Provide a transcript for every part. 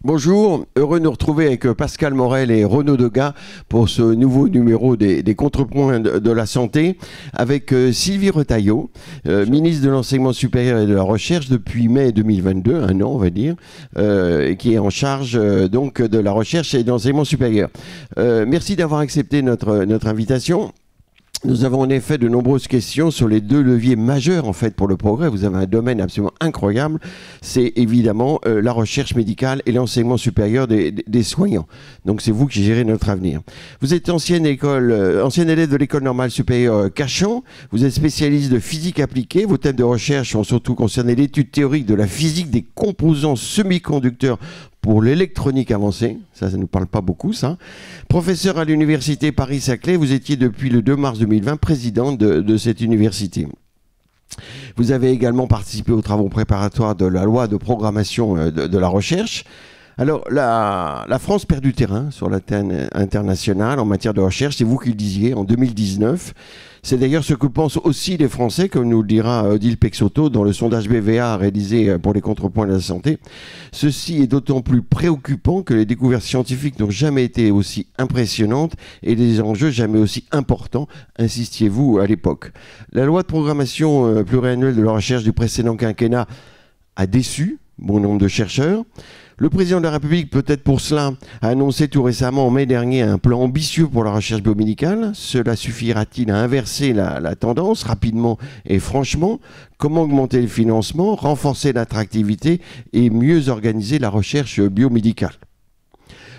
Bonjour, heureux de nous retrouver avec Pascal Morel et Renaud Degas pour ce nouveau numéro des contrepoints de la santé avec Sylvie Retailleau, ministre de l'Enseignement supérieur et de la Recherche depuis mai 2022, un an on va dire, qui est en charge donc de la recherche et de l'enseignement supérieur. Merci d'avoir accepté notre invitation. Nous avons en effet de nombreuses questions sur les deux leviers majeurs en fait pour le progrès. Vous avez un domaine absolument incroyable, c'est évidemment la recherche médicale et l'enseignement supérieur des soignants. Donc c'est vous qui gérez notre avenir. Vous êtes ancienne élève de l'école normale supérieure Cachan, vous êtes spécialiste de physique appliquée, vos thèmes de recherche ont surtout concerné l'étude théorique de la physique des composants semi-conducteurs pour l'électronique avancée, ça ne nous parle pas beaucoup ça. Professeur à l'université Paris-Saclay, vous étiez depuis le 2 mars 2020 président de cette université. Vous avez également participé aux travaux préparatoires de la loi de programmation de la recherche. Alors, la France perd du terrain sur la scène internationale en matière de recherche, c'est vous qui le disiez, en 2019. C'est d'ailleurs ce que pensent aussi les Français, comme nous le dira Odile Peixoto dans le sondage BVA réalisé pour les contrepoints de la santé. Ceci est d'autant plus préoccupant que les découvertes scientifiques n'ont jamais été aussi impressionnantes et les enjeux jamais aussi importants, insistiez-vous à l'époque. La loi de programmation pluriannuelle de la recherche du précédent quinquennat a déçu bon nombre de chercheurs. Le président de la République, peut-être pour cela, a annoncé tout récemment, en mai dernier, un plan ambitieux pour la recherche biomédicale. Cela suffira-t-il à inverser la tendance rapidement et franchement? Comment augmenter le financement, renforcer l'attractivité et mieux organiser la recherche biomédicale?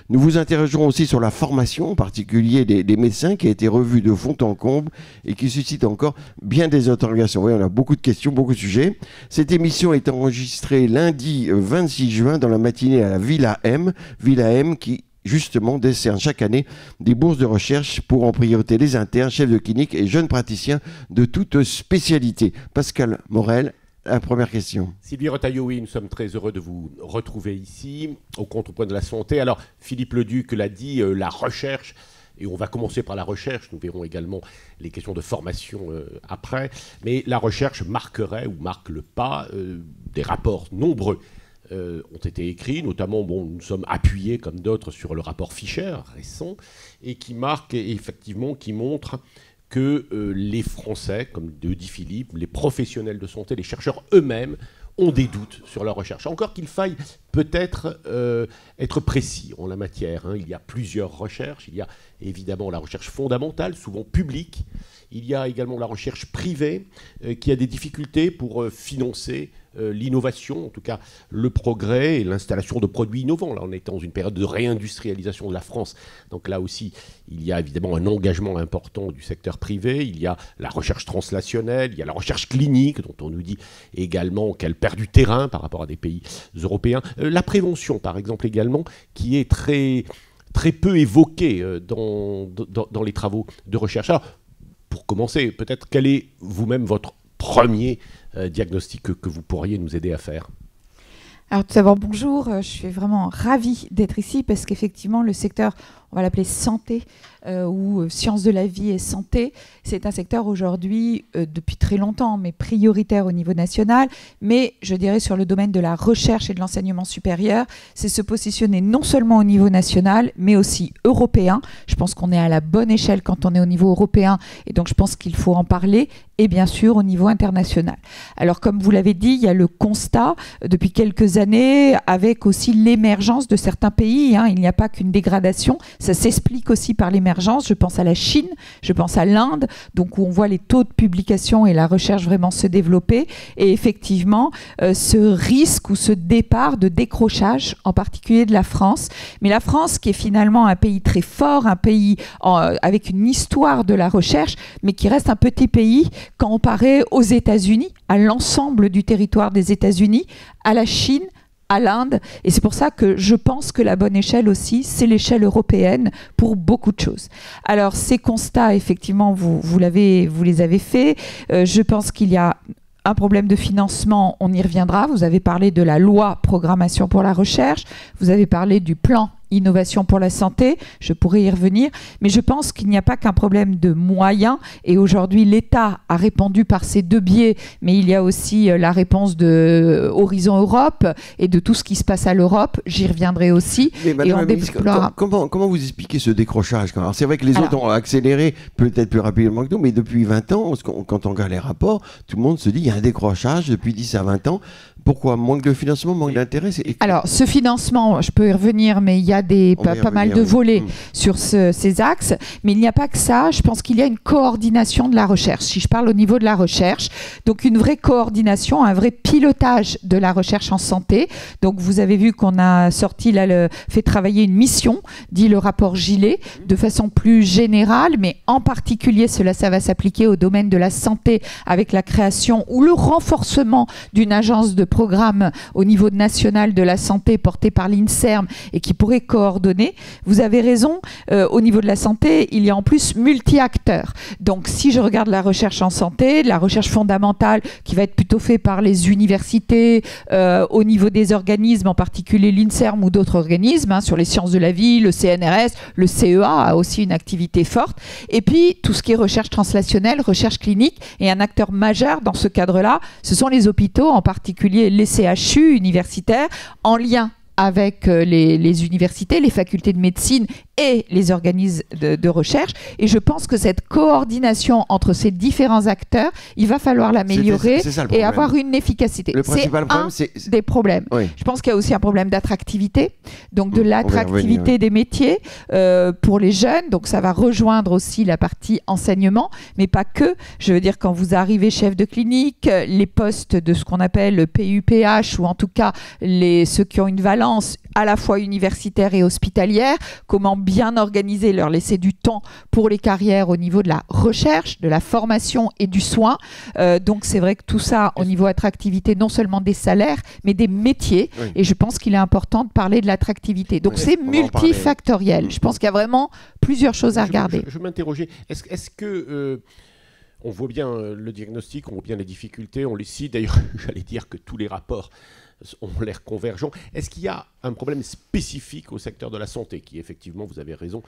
Nous vous interrogerons aussi sur la formation, en particulier des médecins, qui a été revue de fond en comble et qui suscite encore bien des interrogations. Oui, on a beaucoup de questions, beaucoup de sujets. Cette émission est enregistrée lundi 26 juin dans la matinée à la Villa M qui justement décerne chaque année des bourses de recherche pour en priorité les internes, chefs de clinique et jeunes praticiens de toute spécialité. Pascal Morel, la première question. Sylvie Retailleau, oui, nous sommes très heureux de vous retrouver ici, au contrepoint de la santé. Alors, Philippe Leduc l'a dit, la recherche, et on va commencer par la recherche, nous verrons également les questions de formation après, mais la recherche marquerait ou marque le pas. Des rapports nombreux ont été écrits, notamment, nous sommes appuyés comme d'autres sur le rapport Fischer, récent, et qui marque effectivement, qui montre que les Français, comme le dit Philippe, les professionnels de santé, les chercheurs eux-mêmes, ont des doutes sur leur recherche. Encore qu'il faille peut-être être précis en la matière. Il y a plusieurs recherches. Il y a évidemment la recherche fondamentale, souvent publique. Il y a également la recherche privée qui a des difficultés pour financer l'innovation, en tout cas le progrès et l'installation de produits innovants. Là, on est dans une période de réindustrialisation de la France. Donc là aussi, il y a évidemment un engagement important du secteur privé. Il y a la recherche translationnelle, il y a la recherche clinique, dont on nous dit également qu'elle perd du terrain par rapport à des pays européens. La prévention, par exemple, également, qui est très peu évoquée dans les travaux de recherche. Alors, pour commencer, peut-être, quel est vous-même votre premier diagnostic que vous pourriez nous aider à faire? Alors tout d'abord, bonjour, je suis vraiment ravie d'être ici parce qu'effectivement, le secteur, on va l'appeler santé ou sciences de la vie et santé, c'est un secteur aujourd'hui, depuis très longtemps, mais prioritaire au niveau national. Mais je dirais sur le domaine de la recherche et de l'enseignement supérieur, c'est se positionner non seulement au niveau national, mais aussi européen. Je pense qu'on est à la bonne échelle quand on est au niveau européen et donc je pense qu'il faut en parler. Et bien sûr au niveau international. Alors comme vous l'avez dit, il y a le constat depuis quelques années avec aussi l'émergence de certains pays. Il n'y a pas qu'une dégradation, ça s'explique aussi par l'émergence. Je pense à la Chine, je pense à l'Inde, donc où on voit les taux de publication et la recherche vraiment se développer. Et effectivement, ce risque ou ce départ de décrochage, en particulier de la France. Mais la France qui est finalement un pays très fort, un pays avec une histoire de la recherche, mais qui reste un petit pays comparé aux États-Unis, à l'ensemble du territoire des États-Unis, à la Chine, à l'Inde. Et c'est pour ça que je pense que la bonne échelle aussi, c'est l'échelle européenne pour beaucoup de choses. Alors, ces constats, effectivement, vous les avez faits. Je pense qu'il y a un problème de financement, on y reviendra. Vous avez parlé de la loi programmation pour la recherche. Vous avez parlé du plan innovation pour la santé, je pourrais y revenir, mais je pense qu'il n'y a pas qu'un problème de moyens, et aujourd'hui l'État a répondu par ces deux biais, mais il y a aussi la réponse de Horizon Europe et de tout ce qui se passe à l'Europe, j'y reviendrai aussi. Mais Madame la ministre, comment vous expliquez ce décrochage? Alors c'est vrai que les autres ont accéléré peut-être plus rapidement que nous, mais depuis 20 ans, quand on regarde les rapports, tout le monde se dit qu'il y a un décrochage depuis 10 à 20 ans. Pourquoi? Manque de financement, manque d'intérêt? Alors, ce financement, je peux y revenir, mais il y a pas mal de volets sur ces axes. Mais il n'y a pas que ça. Je pense qu'il y a une coordination de la recherche. Si je parle au niveau de la recherche, donc une vraie coordination, un vrai pilotage de la recherche en santé. Donc, vous avez vu qu'on a sorti, là, fait travailler une mission, dit le rapport Gillet, de façon plus générale, mais en particulier, ça va s'appliquer au domaine de la santé avec la création ou le renforcement d'une agence de programme au niveau national de la santé porté par l'INSERM et qui pourrait coordonner. Vous avez raison, au niveau de la santé, il y a en plus multi-acteurs. Donc si je regarde la recherche en santé, la recherche fondamentale qui va être plutôt faite par les universités, au niveau des organismes, en particulier l'INSERM ou d'autres organismes, sur les sciences de la vie, le CNRS, le CEA a aussi une activité forte. Et puis tout ce qui est recherche translationnelle, recherche clinique, et un acteur majeur dans ce cadre-là, ce sont les hôpitaux, en particulier les CHU universitaires, en lien avec les universités, les facultés de médecine et les organismes de recherche. Et je pense que cette coordination entre ces différents acteurs, il va falloir l'améliorer et avoir une efficacité. Le principal problème, c'est des problèmes. Oui. Je pense qu'il y a aussi un problème d'attractivité, donc de l'attractivité des métiers pour les jeunes. Donc ça va rejoindre aussi la partie enseignement, mais pas que. Je veux dire, quand vous arrivez chef de clinique, les postes de ce qu'on appelle le PUPH, ou en tout cas ceux qui ont une valence à la fois universitaire et hospitalière, comment bien organiser, leur laisser du temps pour les carrières au niveau de la recherche, de la formation et du soin. Donc c'est vrai que tout ça au niveau attractivité, non seulement des salaires, mais des métiers. Oui. Et je pense qu'il est important de parler de l'attractivité. Donc c'est multifactoriel. Je pense qu'il y a vraiment plusieurs choses à regarder. Je m'interrogeais, est-ce que... on voit bien le diagnostic, on voit bien les difficultés, on les cite. D'ailleurs, j'allais dire que tous les rapports ont l'air convergents. Est-ce qu'il y a un problème spécifique au secteur de la santé qui, effectivement, vous avez raison,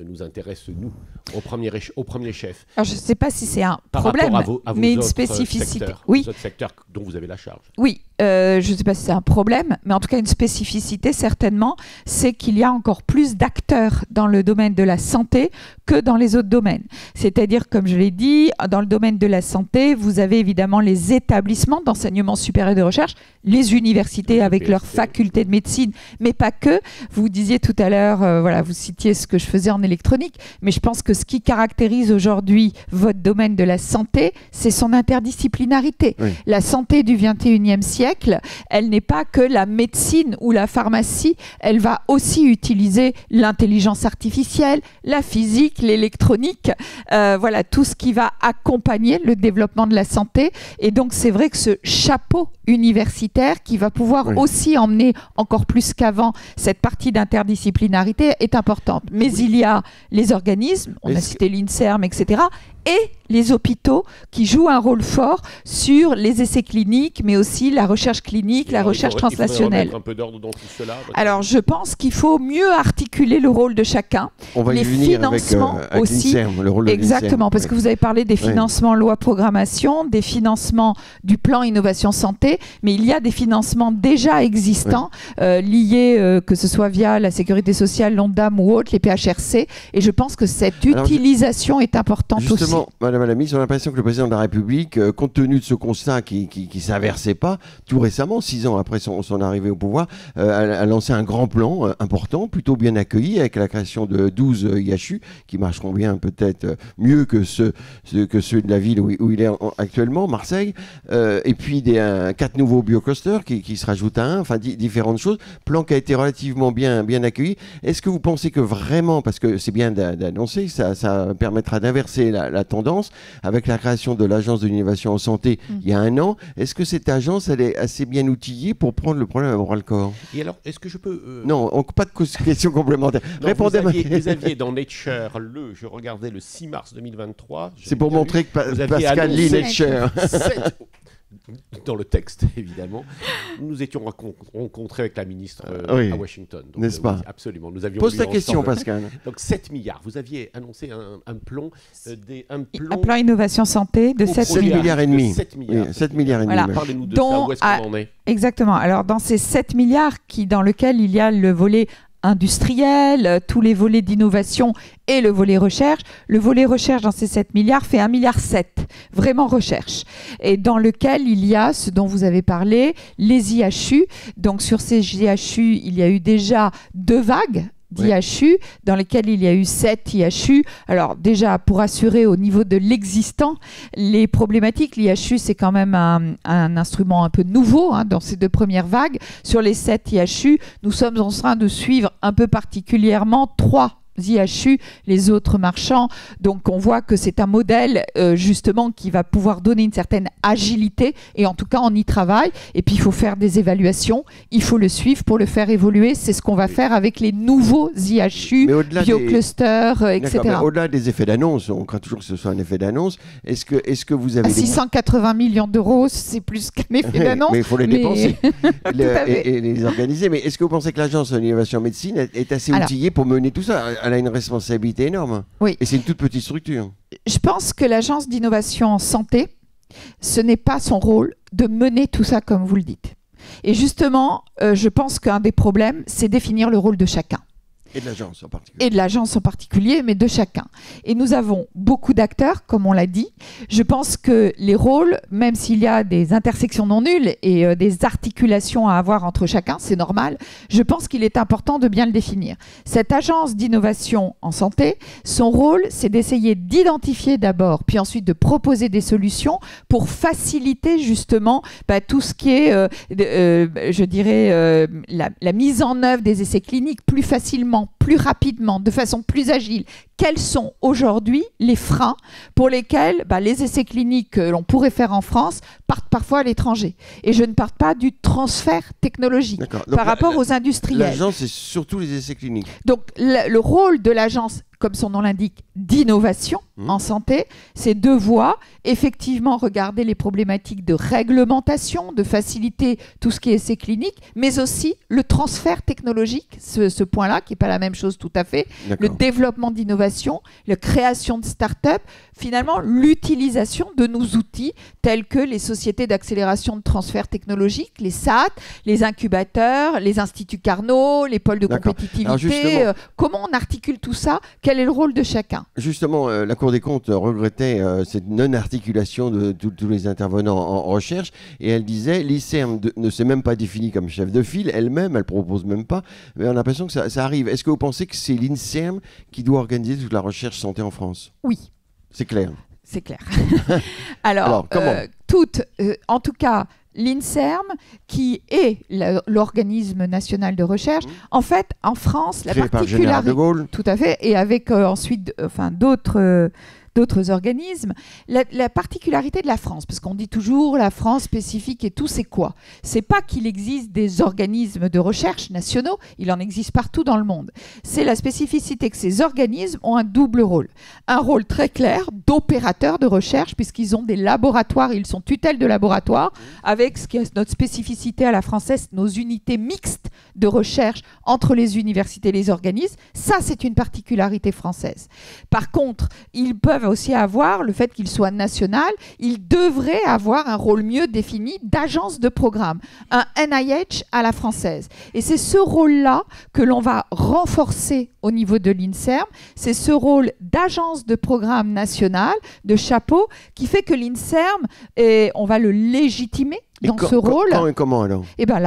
nous intéresse, nous, au premier chef? Alors, je ne sais pas si c'est un problème, mais une spécificité. Oui. Les autres secteurs dont vous avez la charge. Oui, je ne sais pas si c'est un problème, mais en tout cas, une spécificité, certainement, c'est qu'il y a encore plus d'acteurs dans le domaine de la santé que dans les autres domaines. C'est-à-dire, comme je l'ai dit, dans le domaine de la santé, vous avez évidemment les établissements d'enseignement supérieur et de recherche, les universités avec leurs facultés de médecine, mais pas que. Vous disiez tout à l'heure, voilà, vous citiez ce que je faisais en électronique, mais je pense que ce qui caractérise aujourd'hui votre domaine de la santé, c'est son interdisciplinarité. Oui. La santé du 21e siècle, elle n'est pas que la médecine ou la pharmacie, elle va aussi utiliser l'intelligence artificielle, la physique, l'électronique, voilà, tout ce qui va accompagner le développement de la santé. Et donc, c'est vrai que ce chapeau universitaire qui va pouvoir aussi emmener encore plus qu'avant cette partie d'interdisciplinarité est importante. Mais il y a les organismes, on a cité l'INSERM, etc., et les hôpitaux qui jouent un rôle fort sur les essais cliniques, mais aussi la recherche clinique, la recherche translationnelle. Il faudrait remettre un peu d'ordre dans tout cela. Alors, je pense qu'il faut mieux articuler le rôle de chacun. On va les y venir financements avec aussi. Le rôle de exactement, parce que vous avez parlé des financements loi programmation, des financements du plan innovation santé, mais il y a des financements déjà existants liés, que ce soit via la sécurité sociale, l'ONDAM ou autre, les PHRC, et je pense que cette utilisation est importante aussi. Madame la ministre, on a l'impression que le président de la République, compte tenu de ce constat qui ne s'inversait pas, tout récemment, 6 ans après son arrivée au pouvoir, a lancé un grand plan important, plutôt bien accueilli, avec la création de 12 IHU, qui marcheront bien peut-être mieux que ceux de la ville où il est actuellement, Marseille, et puis 4 nouveaux bioclusters qui se rajoutent à un, enfin différentes choses, plan qui a été relativement bien accueilli. Est-ce que vous pensez que vraiment, parce que c'est bien d'annoncer, ça permettra d'inverser la tendance avec la création de l'agence de l'innovation en santé il y a 1 an. Est-ce que cette agence, elle est assez bien outillée pour prendre le problème à bras-le-corps? Et alors, est-ce que je peux... Non, pas de question complémentaire. Répondez vous aviez dans Nature, je regardais le 6 mars 2023... C'est pour montrer que Pascal lit Nature. dans le texte, évidemment. Nous étions rencontrés avec la ministre à Washington. N'est-ce pas? Oui, absolument. Nous avions Pose ta question, Pascal. Donc 7 milliards. Vous aviez annoncé un plan innovation santé de 7 milliards et demi. 7 milliards. Oui, 7 milliards et demi. Voilà. Parlez-nous de ça, où est-ce qu'on en est? Exactement. Alors, dans ces 7 milliards dans lequel il y a le volet industriel, tous les volets d'innovation et le volet recherche. Le volet recherche dans ces 7 milliards fait 1,7 milliard, vraiment recherche. Et dans lequel il y a ce dont vous avez parlé, les IHU. Donc sur ces IHU, il y a eu déjà 2 vagues d'IHU, dans lesquels il y a eu 7 IHU. Alors déjà, pour assurer au niveau de l'existant, les problématiques, l'IHU c'est quand même un instrument un peu nouveau dans ces 2 premières vagues. Sur les 7 IHU, nous sommes en train de suivre un peu particulièrement 3 IHU, les autres marchands. Donc on voit que c'est un modèle justement qui va pouvoir donner une certaine agilité, et en tout cas on y travaille. Et puis il faut faire des évaluations, il faut le suivre pour le faire évoluer. C'est ce qu'on va faire avec les nouveaux IHU, bioclusters, etc. Au-delà des effets d'annonce, on craint toujours que ce soit un effet d'annonce. Est-ce que vous avez 680 millions d'euros, c'est plus qu'un effet d'annonce. Mais il faut les dépenser et les organiser. Mais est-ce que vous pensez que l'Agence de l'innovation en médecine est assez outillée pour mener tout ça? Elle a une responsabilité énorme. Oui. Et c'est une toute petite structure. Je pense que l'Agence d'innovation en santé, ce n'est pas son rôle de mener tout ça comme vous le dites. Et justement, je pense qu'un des problèmes, c'est définir le rôle de chacun. Et de l'agence en particulier. Et de l'agence en particulier, mais de chacun. Et nous avons beaucoup d'acteurs, comme on l'a dit. Je pense que les rôles, même s'il y a des intersections non nulles et des articulations à avoir entre chacun, c'est normal, je pense qu'il est important de bien le définir. Cette agence d'innovation en santé, son rôle, c'est d'essayer d'identifier d'abord, puis ensuite de proposer des solutions pour faciliter justement tout ce qui est, je dirais, la mise en œuvre des essais cliniques plus facilement, plus rapidement, de façon plus agile. Quels sont aujourd'hui les freins pour lesquels les essais cliniques que l'on pourrait faire en France partent parfois à l'étranger? Et je ne parle pas du transfert technologique par rapport aux industriels. L'agence, c'est surtout les essais cliniques. Donc le rôle de l'agence, comme son nom l'indique, d'innovation en santé, c'est 2 voies. Effectivement, regarder les problématiques de réglementation, de faciliter tout ce qui est essais cliniques, mais aussi le transfert technologique, ce point-là, qui n'est pas la même chose tout à fait, le développement d'innovation, la création de start-up, finalement l'utilisation de nos outils tels que les sociétés d'accélération de transfert technologique, les SAT, les incubateurs, les instituts Carnot, les pôles de compétitivité. Comment on articule tout ça? Quel est le rôle de chacun? Justement, la Cour des comptes regrettait cette non-articulation de tous les intervenants en recherche, et elle disait l'INSERM ne s'est même pas définie comme chef de file, elle-même, elle propose même pas, mais on a l'impression que ça arrive. Est-ce que vous pensez que c'est l'INSERM qui doit organiser toute la recherche santé en France? Oui. C'est clair. C'est clair. Alors comment en tout cas, l'INSERM, qui est l'organisme national de recherche, en fait, en France, la particularité, tout à fait, et avec ensuite, d'autres organismes. La particularité de la France, parce qu'on dit toujours la France spécifique et tout, c'est quoi? C'est pas qu'il existe des organismes de recherche nationaux, il en existe partout dans le monde. C'est la spécificité que ces organismes ont un double rôle. Un rôle très clair d'opérateur de recherche, puisqu'ils ont des laboratoires, ils sont tutelles de laboratoires, avec ce qui est notre spécificité à la française, nos unités mixtes de recherche entre les universités et les organismes. Ça, c'est une particularité française. Par contre, ils peuvent aussi avoir le fait qu'il soit national, il devrait avoir un rôle mieux défini d'agence de programme, un NIH à la française. Et c'est ce rôle-là que l'on va renforcer au niveau de l'INSERM. C'est ce rôle d'agence de programme national, de chapeau, qui fait que l'INSERM, on va le légitimer dans ce rôle. Quand et comment alors? Et bien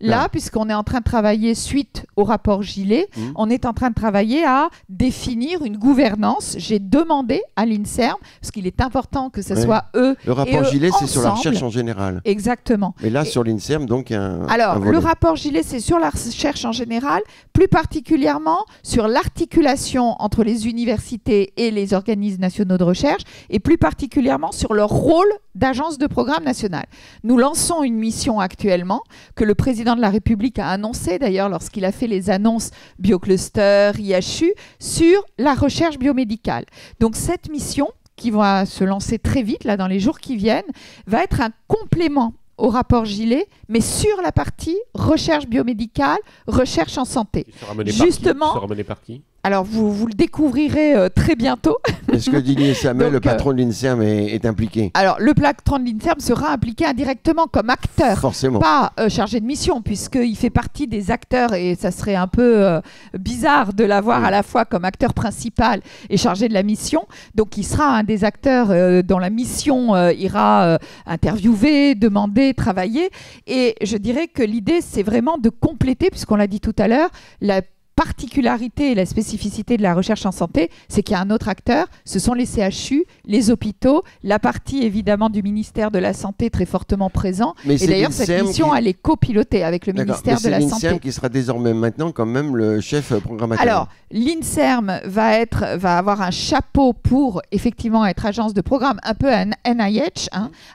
là, puisqu'on est en train de travailler suite au rapport Gillet, on est en train de travailler à définir une gouvernance. J'ai demandé à l'INSERM, parce qu'il est important que ce soit eux. Le rapport Gillet, c'est sur la recherche en général. Exactement. Et là, sur l'INSERM, donc, il y a un Alors, volet. le rapport Gillet, c'est sur la recherche en général, plus particulièrement sur l'articulation entre les universités et les organismes nationaux de recherche, et plus particulièrement sur leur rôle d'agence de programme national. Nous lançons une mission actuellement que le président de la République a annoncée d'ailleurs lorsqu'il a fait les annonces biocluster, IHU sur la recherche biomédicale. Donc cette mission qui va se lancer très vite, là, dans les jours qui viennent, va être un complément au rapport Gillet, mais sur la partie recherche biomédicale, recherche en santé. Qui sera mené Justement, par qui ? Alors, vous le découvrirez très bientôt. Est-ce que Didier Samel, Donc, le patron de l'INSERM, est impliqué? Alors, le patron de l'INSERM sera impliqué indirectement comme acteur, Forcément. pas chargé de mission, puisqu'il fait partie des acteurs, et ça serait un peu bizarre de l'avoir à la fois comme acteur principal et chargé de la mission. Donc, il sera un des acteurs dont la mission ira interviewer, demander, travailler. Et je dirais que l'idée, c'est vraiment de compléter, puisqu'on l'a dit tout à l'heure, la particularité et la spécificité de la recherche en santé, c'est qu'il y a un autre acteur, ce sont les CHU, les hôpitaux, la partie évidemment du ministère de la Santé très fortement présent. Mais et d'ailleurs, cette mission, elle est copilotée avec le ministère de la Santé. C'est l'INSERM qui sera désormais maintenant quand même le chef programmateur. Alors, l'INSERM va avoir un chapeau pour effectivement être agence de programme, un peu un NIH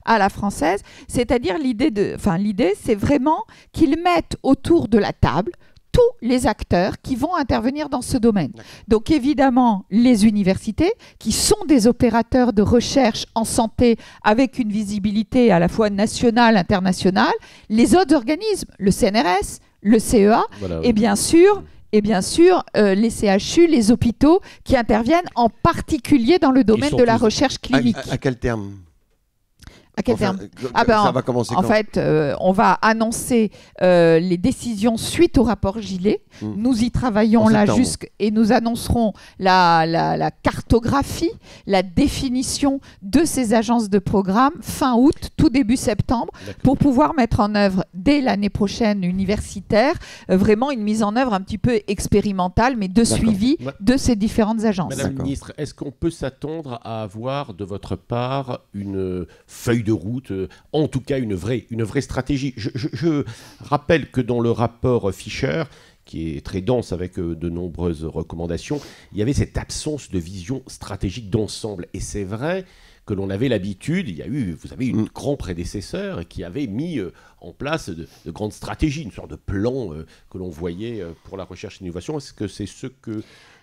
à la française. C'est-à-dire l'idée, c'est vraiment qu'ils mettent autour de la table tous les acteurs qui vont intervenir dans ce domaine. Donc évidemment, les universités, qui sont des opérateurs de recherche en santé avec une visibilité à la fois nationale, internationale, les autres organismes, le CNRS, le CEA, et bien sûr, les CHU, les hôpitaux, qui interviennent en particulier dans le domaine de la recherche clinique. À quel terme ? À quel terme ? Ça va commencer quand ? En fait, on va annoncer les décisions suite au rapport Gillet. Nous y travaillons là et nous annoncerons la cartographie, la définition de ces agences de programme fin août, tout début septembre, pour pouvoir mettre en œuvre dès l'année prochaine universitaire vraiment une mise en œuvre un petit peu expérimentale, mais de suivi de ces différentes agences. Madame la ministre, est-ce qu'on peut s'attendre à avoir de votre part une feuille de route, en tout cas une vraie stratégie? Je rappelle que dans le rapport Fischer, qui est très dense avec de nombreuses recommandations, il y avait cette absence de vision stratégique d'ensemble. Et c'est vrai que l'on avait l'habitude, vous avez eu un grand prédécesseur qui avait mis en place de grandes stratégies, une sorte de plan que l'on voyait pour la recherche et l'innovation. Est-ce que c'est ce que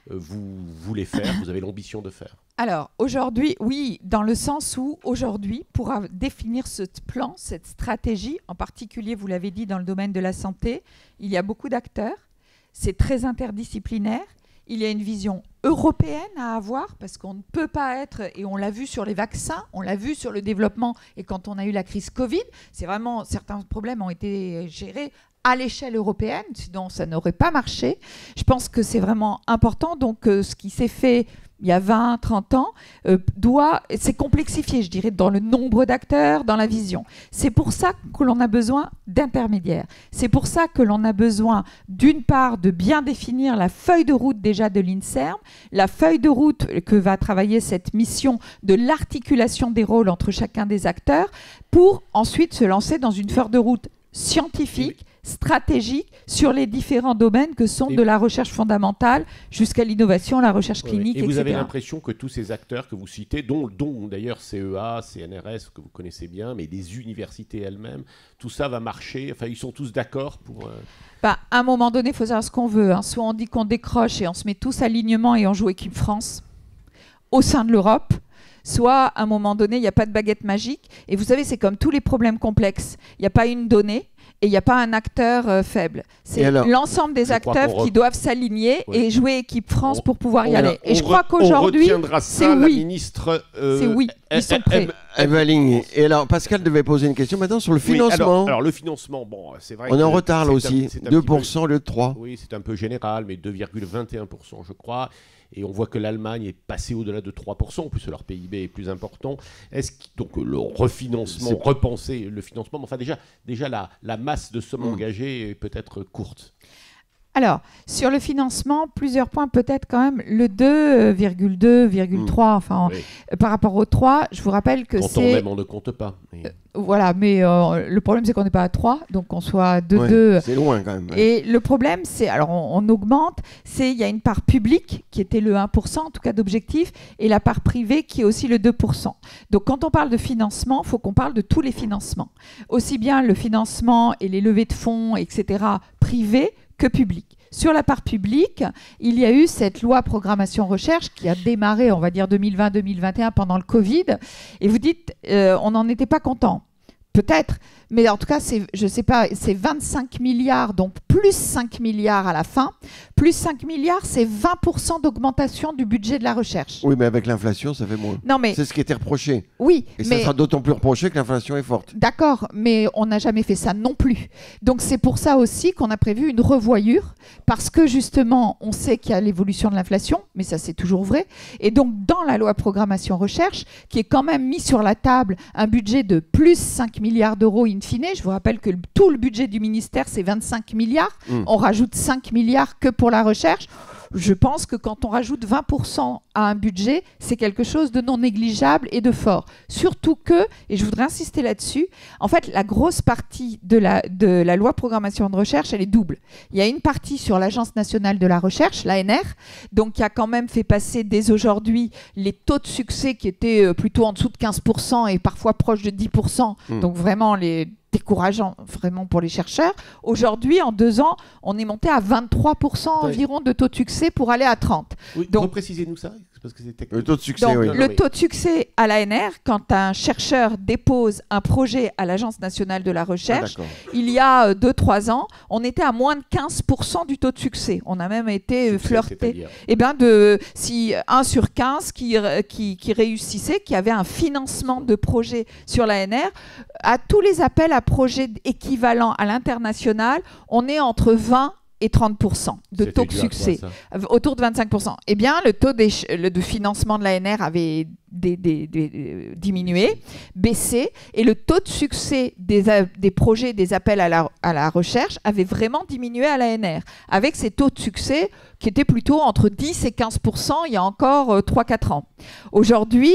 vous voulez faire, vous avez l'ambition de faire? Alors, aujourd'hui, oui, dans le sens où, aujourd'hui, pour définir ce plan, cette stratégie, en particulier, vous l'avez dit, dans le domaine de la santé, il y a beaucoup d'acteurs, c'est très interdisciplinaire, il y a une vision européenne à avoir, parce qu'on ne peut pas être, et on l'a vu sur les vaccins, on l'a vu sur le développement, et quand on a eu la crise Covid, c'est vraiment, certains problèmes ont été gérés à l'échelle européenne, sinon ça n'aurait pas marché. Je pense que c'est vraiment important, donc ce qui s'est fait il y a 20, 30 ans, c'est complexifié, je dirais, dans le nombre d'acteurs, dans la vision. C'est pour ça que l'on a besoin d'intermédiaires. C'est pour ça que l'on a besoin, d'une part, de bien définir la feuille de route déjà de l'INSERM, la feuille de route que va travailler cette mission de l'articulation des rôles entre chacun des acteurs, pour ensuite se lancer dans une feuille de route scientifique, stratégique sur les différents domaines que sont de la recherche fondamentale jusqu'à l'innovation, la recherche clinique, etc. Et vous avez l'impression que tous ces acteurs que vous citez, dont d'ailleurs CEA, CNRS, que vous connaissez bien, mais des universités elles-mêmes, tout ça va marcher, enfin ils sont tous d'accord pour... À un moment donné, il faut savoir ce qu'on veut. Soit on dit qu'on décroche et on se met tous alignement et on joue équipe France au sein de l'Europe, soit à un moment donné, il n'y a pas de baguette magique. Et vous savez, c'est comme tous les problèmes complexes. Il n'y a pas une donnée. Et il n'y a pas un acteur faible. C'est l'ensemble des acteurs qui doivent s'aligner et jouer équipe France pour pouvoir y aller. Et je crois qu'aujourd'hui, c'est oui. La ministre, c'est oui. Ils sont prêts. Et alors, Pascal devait poser une question maintenant sur le financement. Alors le financement, bon, c'est vrai. On est en retard là aussi. 2% au lieu de 3%. Oui, c'est un peu général, mais 2,21%, je crois. Et on voit que l'Allemagne est passée au-delà de 3%, en plus leur PIB est plus important. Donc le refinancement, repenser le financement, enfin déjà la masse de sommes engagées est peut-être courte. Alors, sur le financement, plusieurs points, peut-être quand même le 2,2,3, par rapport au 3, je vous rappelle que quand on même, on ne compte pas. Voilà, mais le problème, c'est qu'on n'est pas à 3, donc qu'on soit à 2,2. C'est loin quand même. Et le problème, c'est, alors on augmente, il y a une part publique qui était le 1%, en tout cas d'objectif, et la part privée qui est aussi le 2%. Donc quand on parle de financement, il faut qu'on parle de tous les financements. Aussi bien le financement et les levées de fonds, etc., privés, que publique. Sur la part publique, il y a eu cette loi programmation recherche qui a démarré, on va dire 2020-2021 pendant le Covid. Et vous dites, on n'en était pas content. Peut-être, mais en tout cas, je ne sais pas, c'est 25 milliards, donc plus 5 milliards à la fin. Plus 5 milliards, c'est 20% d'augmentation du budget de la recherche. Oui, mais avec l'inflation, ça fait moins. Non, mais c'est ce qui était reproché. oui, Et mais ça sera d'autant plus reproché que l'inflation est forte. d'accord, mais on n'a jamais fait ça non plus. Donc c'est pour ça aussi qu'on a prévu une revoyure, parce que justement, on sait qu'il y a l'évolution de l'inflation, mais ça c'est toujours vrai. Et donc dans la loi programmation recherche, qui est quand même mis sur la table un budget de plus 5 milliards d'euros in fine, je vous rappelle que tout le budget du ministère c'est 25 milliards, on rajoute 5 milliards que pour la recherche. Je pense que quand on rajoute 20% à un budget, c'est quelque chose de non négligeable et de fort. Surtout que, et je voudrais insister là-dessus, en fait, la grosse partie de la loi programmation de recherche, elle est double. Il y a une partie sur l'Agence nationale de la recherche, l'ANR, donc qui a quand même fait passer dès aujourd'hui les taux de succès qui étaient plutôt en dessous de 15% et parfois proches de 10%. Donc vraiment décourageant vraiment pour les chercheurs. Aujourd'hui, en 2 ans, on est monté à 23% environ de taux de succès pour aller à 30%. Oui, donc, reprécisez-nous ça, parce que c'est technique. Le taux de succès, donc, oui. Le taux de succès à l'ANR, quand un chercheur dépose un projet à l'Agence nationale de la recherche, il y a 2-3 ans, on était à moins de 15% du taux de succès. On a même été flirté. Eh bien, si 1 sur 15 qui réussissait, qui avait un financement de projet sur l'ANR, à tous les appels à projets équivalents à l'international, on est entre 20 et 30% de taux de succès, autour de 25%. Eh bien, le taux de financement de l'ANR avait diminué, baissé, et le taux de succès des projets, des appels à la recherche avait vraiment diminué à l'ANR, avec ces taux de succès qui étaient plutôt entre 10 et 15% il y a encore 3-4 ans. Aujourd'hui,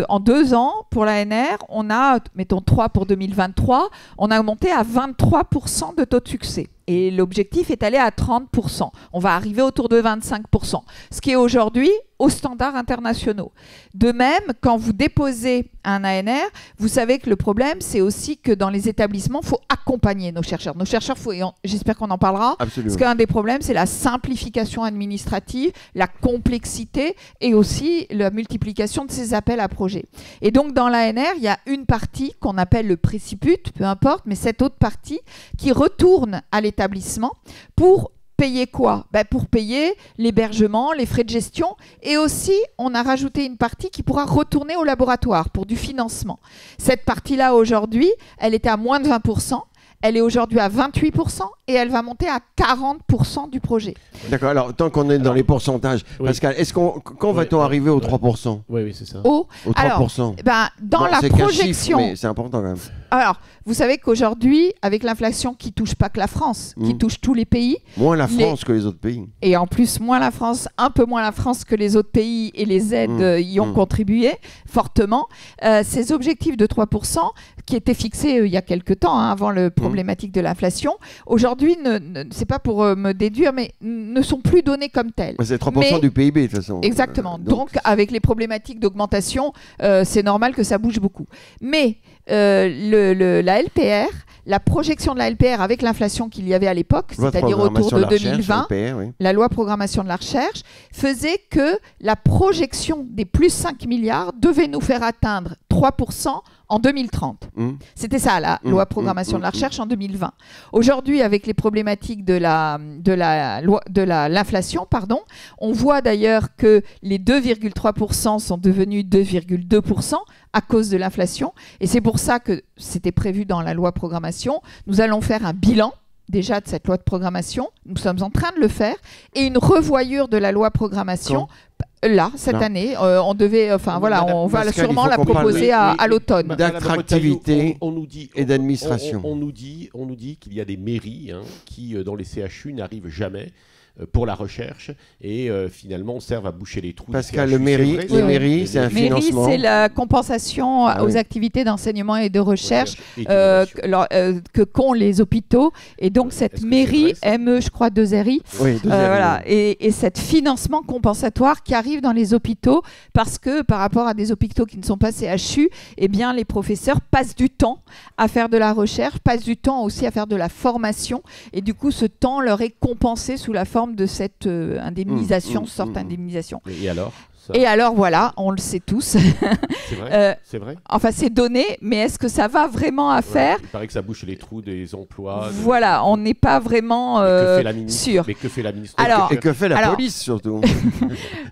en 2 ans, pour l'ANR, on a, mettons 3 pour 2023, on a monté à 23% de taux de succès. Et l'objectif est d'aller à 30%. On va arriver autour de 25%, ce qui est aujourd'hui aux standards internationaux. De même, quand vous déposez un ANR, vous savez que le problème, c'est aussi que dans les établissements, il faut accompagner nos chercheurs. Nos chercheurs, j'espère qu'on en parlera, absolument, parce qu'un des problèmes, c'est la simplification administrative, la complexité et aussi la multiplication de ces appels à projets. Et donc, dans l'ANR, il y a une partie qu'on appelle le préciput, peu importe, mais cette autre partie qui retourne à l'établissement pour payer quoi ? Pour payer l'hébergement, les frais de gestion, et aussi on a rajouté une partie qui pourra retourner au laboratoire pour du financement. Cette partie-là aujourd'hui, elle était à moins de 20%, elle est aujourd'hui à 28% et elle va monter à 40% du projet. D'accord, alors tant qu'on est dans les pourcentages, Pascal, quand va-t-on arriver aux 3%? Oui, c'est ça. Aux 3%. Alors, dans la projection... Mais c'est important quand même. Alors, vous savez qu'aujourd'hui, avec l'inflation qui touche pas que la France, qui touche tous les pays... Moins la France que les autres pays. Et en plus, un peu moins la France que les autres pays, et les aides y ont contribué fortement. Ces objectifs de 3%, qui étaient fixés il y a quelques temps, avant le problématique de l'inflation, aujourd'hui, c'est pas pour me déduire, mais ne sont plus donnés comme tels. C'est 3% du PIB, de toute façon. Exactement. Donc, avec les problématiques d'augmentation, c'est normal que ça bouge beaucoup. Mais la LPR, la projection de la LPR avec l'inflation qu'il y avait à l'époque, c'est-à-dire autour de 2020, la loi programmation de la recherche, faisait que la projection des plus 5 milliards devait nous faire atteindre 3% en 2030. C'était ça, la loi programmation de la recherche en 2020. Aujourd'hui, avec les problématiques de l'inflation, on voit d'ailleurs que les 2,3% sont devenus 2,2% à cause de l'inflation. Et c'est pour ça que c'était prévu dans la loi programmation. Nous allons faire un bilan déjà de cette loi de programmation. Nous sommes en train de le faire. Et une revoyure de la loi programmation... cette année, on va sûrement la proposer à l'automne. D'attractivité et d'administration. On nous dit qu'il y a des mairies qui, dans les CHU, n'arrivent jamais pour la recherche et finalement servent à boucher les trous. Pascal, les mairies, c'est un financement. C'est la compensation aux activités d'enseignement et de recherche qu'ont les hôpitaux. Et donc cette mairie, ME, je crois, 2RI, voilà, et cet financement compensatoire qui arrive dans les hôpitaux parce que par rapport à des hôpitaux qui ne sont pas CHU, eh bien, les professeurs passent du temps à faire de la recherche, passent du temps aussi à faire de la formation et du coup ce temps leur est compensé sous la forme de cette indemnisation, sorte d'indemnisation. Et alors ? Et alors voilà, on le sait tous. C'est vrai, c'est vrai. Enfin, c'est donné, mais est-ce que ça va vraiment à faire ? Il paraît que ça bouche les trous des emplois. Voilà, on n'est pas vraiment sûr. Mais que fait la ministre ? Et que fait la police surtout ?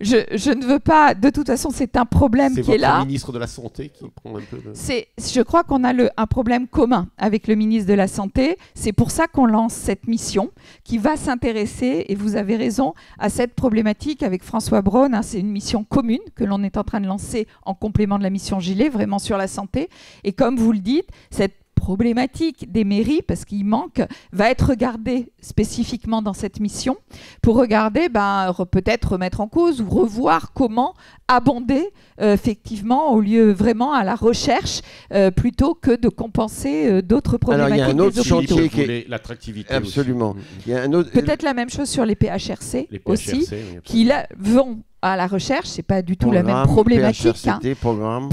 je ne veux pas. De toute façon, c'est un problème qui est là. C'est votre ministre de la Santé qui prend un peu de... Je crois qu'on a un problème commun avec le ministre de la Santé. C'est pour ça qu'on lance cette mission qui va s'intéresser, et vous avez raison, à cette problématique avec François Braun. C'est une mission commune que l'on est en train de lancer en complément de la mission Gilet, vraiment sur la santé. Et comme vous le dites, cette problématique des mairies, parce qu'il manque, va être regardée spécifiquement dans cette mission pour regarder, peut-être remettre en cause ou revoir comment abonder effectivement au lieu vraiment à la recherche plutôt que de compenser d'autres problématiques. Alors il y a un autre chantier qui est l'attractivité. Absolument. Aussi. Il y a un autre... Peut-être la même chose sur les PHRC aussi, qui vont à la recherche, c'est pas du tout la même problématique. PHRCT, programme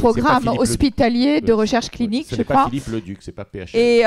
hospitalier de recherche clinique, je crois. C'est pas Philippe Leduc, c'est pas PHRC. Et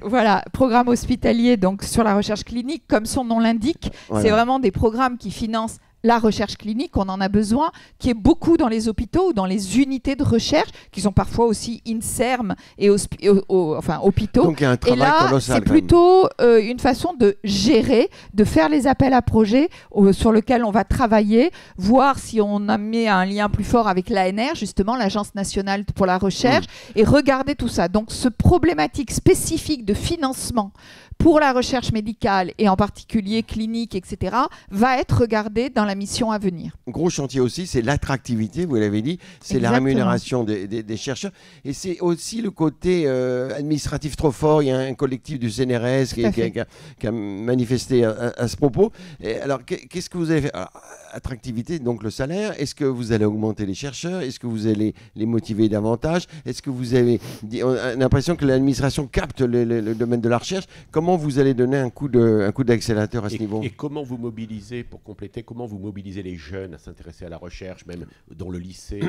voilà, programme hospitalier donc sur la recherche clinique, comme son nom l'indique, c'est vraiment des programmes qui financent la recherche clinique, on en a besoin, qui est beaucoup dans les hôpitaux ou dans les unités de recherche, qui sont parfois aussi INSERM et hôpitaux. Donc il y a un travail colossal. C'est plutôt une façon de gérer, de faire les appels à projets sur lesquels on va travailler, voir si on a mis un lien plus fort avec l'ANR, justement, l'Agence nationale pour la recherche, et regarder tout ça. Donc ce problématique spécifique de financement pour la recherche médicale et en particulier clinique, etc., va être regardé dans la mission à venir. Gros chantier aussi, c'est l'attractivité, vous l'avez dit, c'est la rémunération des chercheurs et c'est aussi le côté administratif trop fort. Il y a un collectif du CNRS qui a manifesté à ce propos. Et alors, qu'est-ce que vous avez fait ? Alors, attractivité, donc le salaire. Est-ce que vous allez augmenter les chercheurs ? Est-ce que vous allez les motiver davantage ? Est-ce que vous avez... On a l'impression que l'administration capte le domaine de la recherche. Comment vous allez donner un coup d'accélérateur à ce niveau ? Et comment vous mobilisez, pour compléter, comment vous mobilisez les jeunes à s'intéresser à la recherche, même dans le lycée ?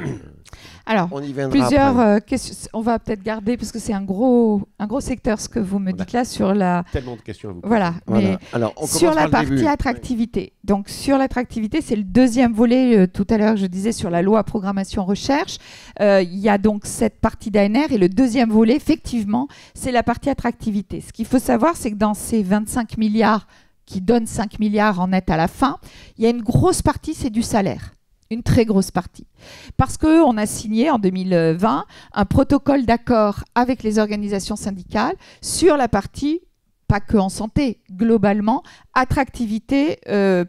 Alors, on y viendra plusieurs questions. On va peut-être garder, parce que c'est un gros secteur, ce que vous me dites là, sur la... Tellement de questions à vous poser. Voilà. Mais alors, on sur la partie attractivité. Donc, sur l'attractivité, c'est le deuxième volet, tout à l'heure, je disais, sur la loi programmation recherche. Il y a donc cette partie d'ANR, et le deuxième volet, effectivement, c'est la partie attractivité. Ce qu'il faut savoir, c'est que dans ces 25 milliards qui donnent 5 milliards en net à la fin, il y a une grosse partie, c'est du salaire. Une très grosse partie. Parce qu'on a signé en 2020 un protocole d'accord avec les organisations syndicales sur la partie, pas que en santé, globalement, attractivité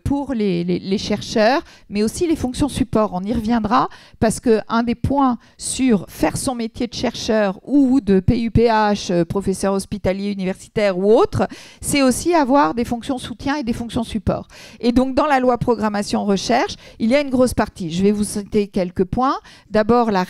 pour les chercheurs, mais aussi les fonctions support. On y reviendra parce qu'un des points sur faire son métier de chercheur ou de PUPH, professeur hospitalier, universitaire ou autre, c'est aussi avoir des fonctions soutien et des fonctions support. Et donc, dans la loi programmation recherche, il y a une grosse partie. Je vais vous citer quelques points. D'abord, la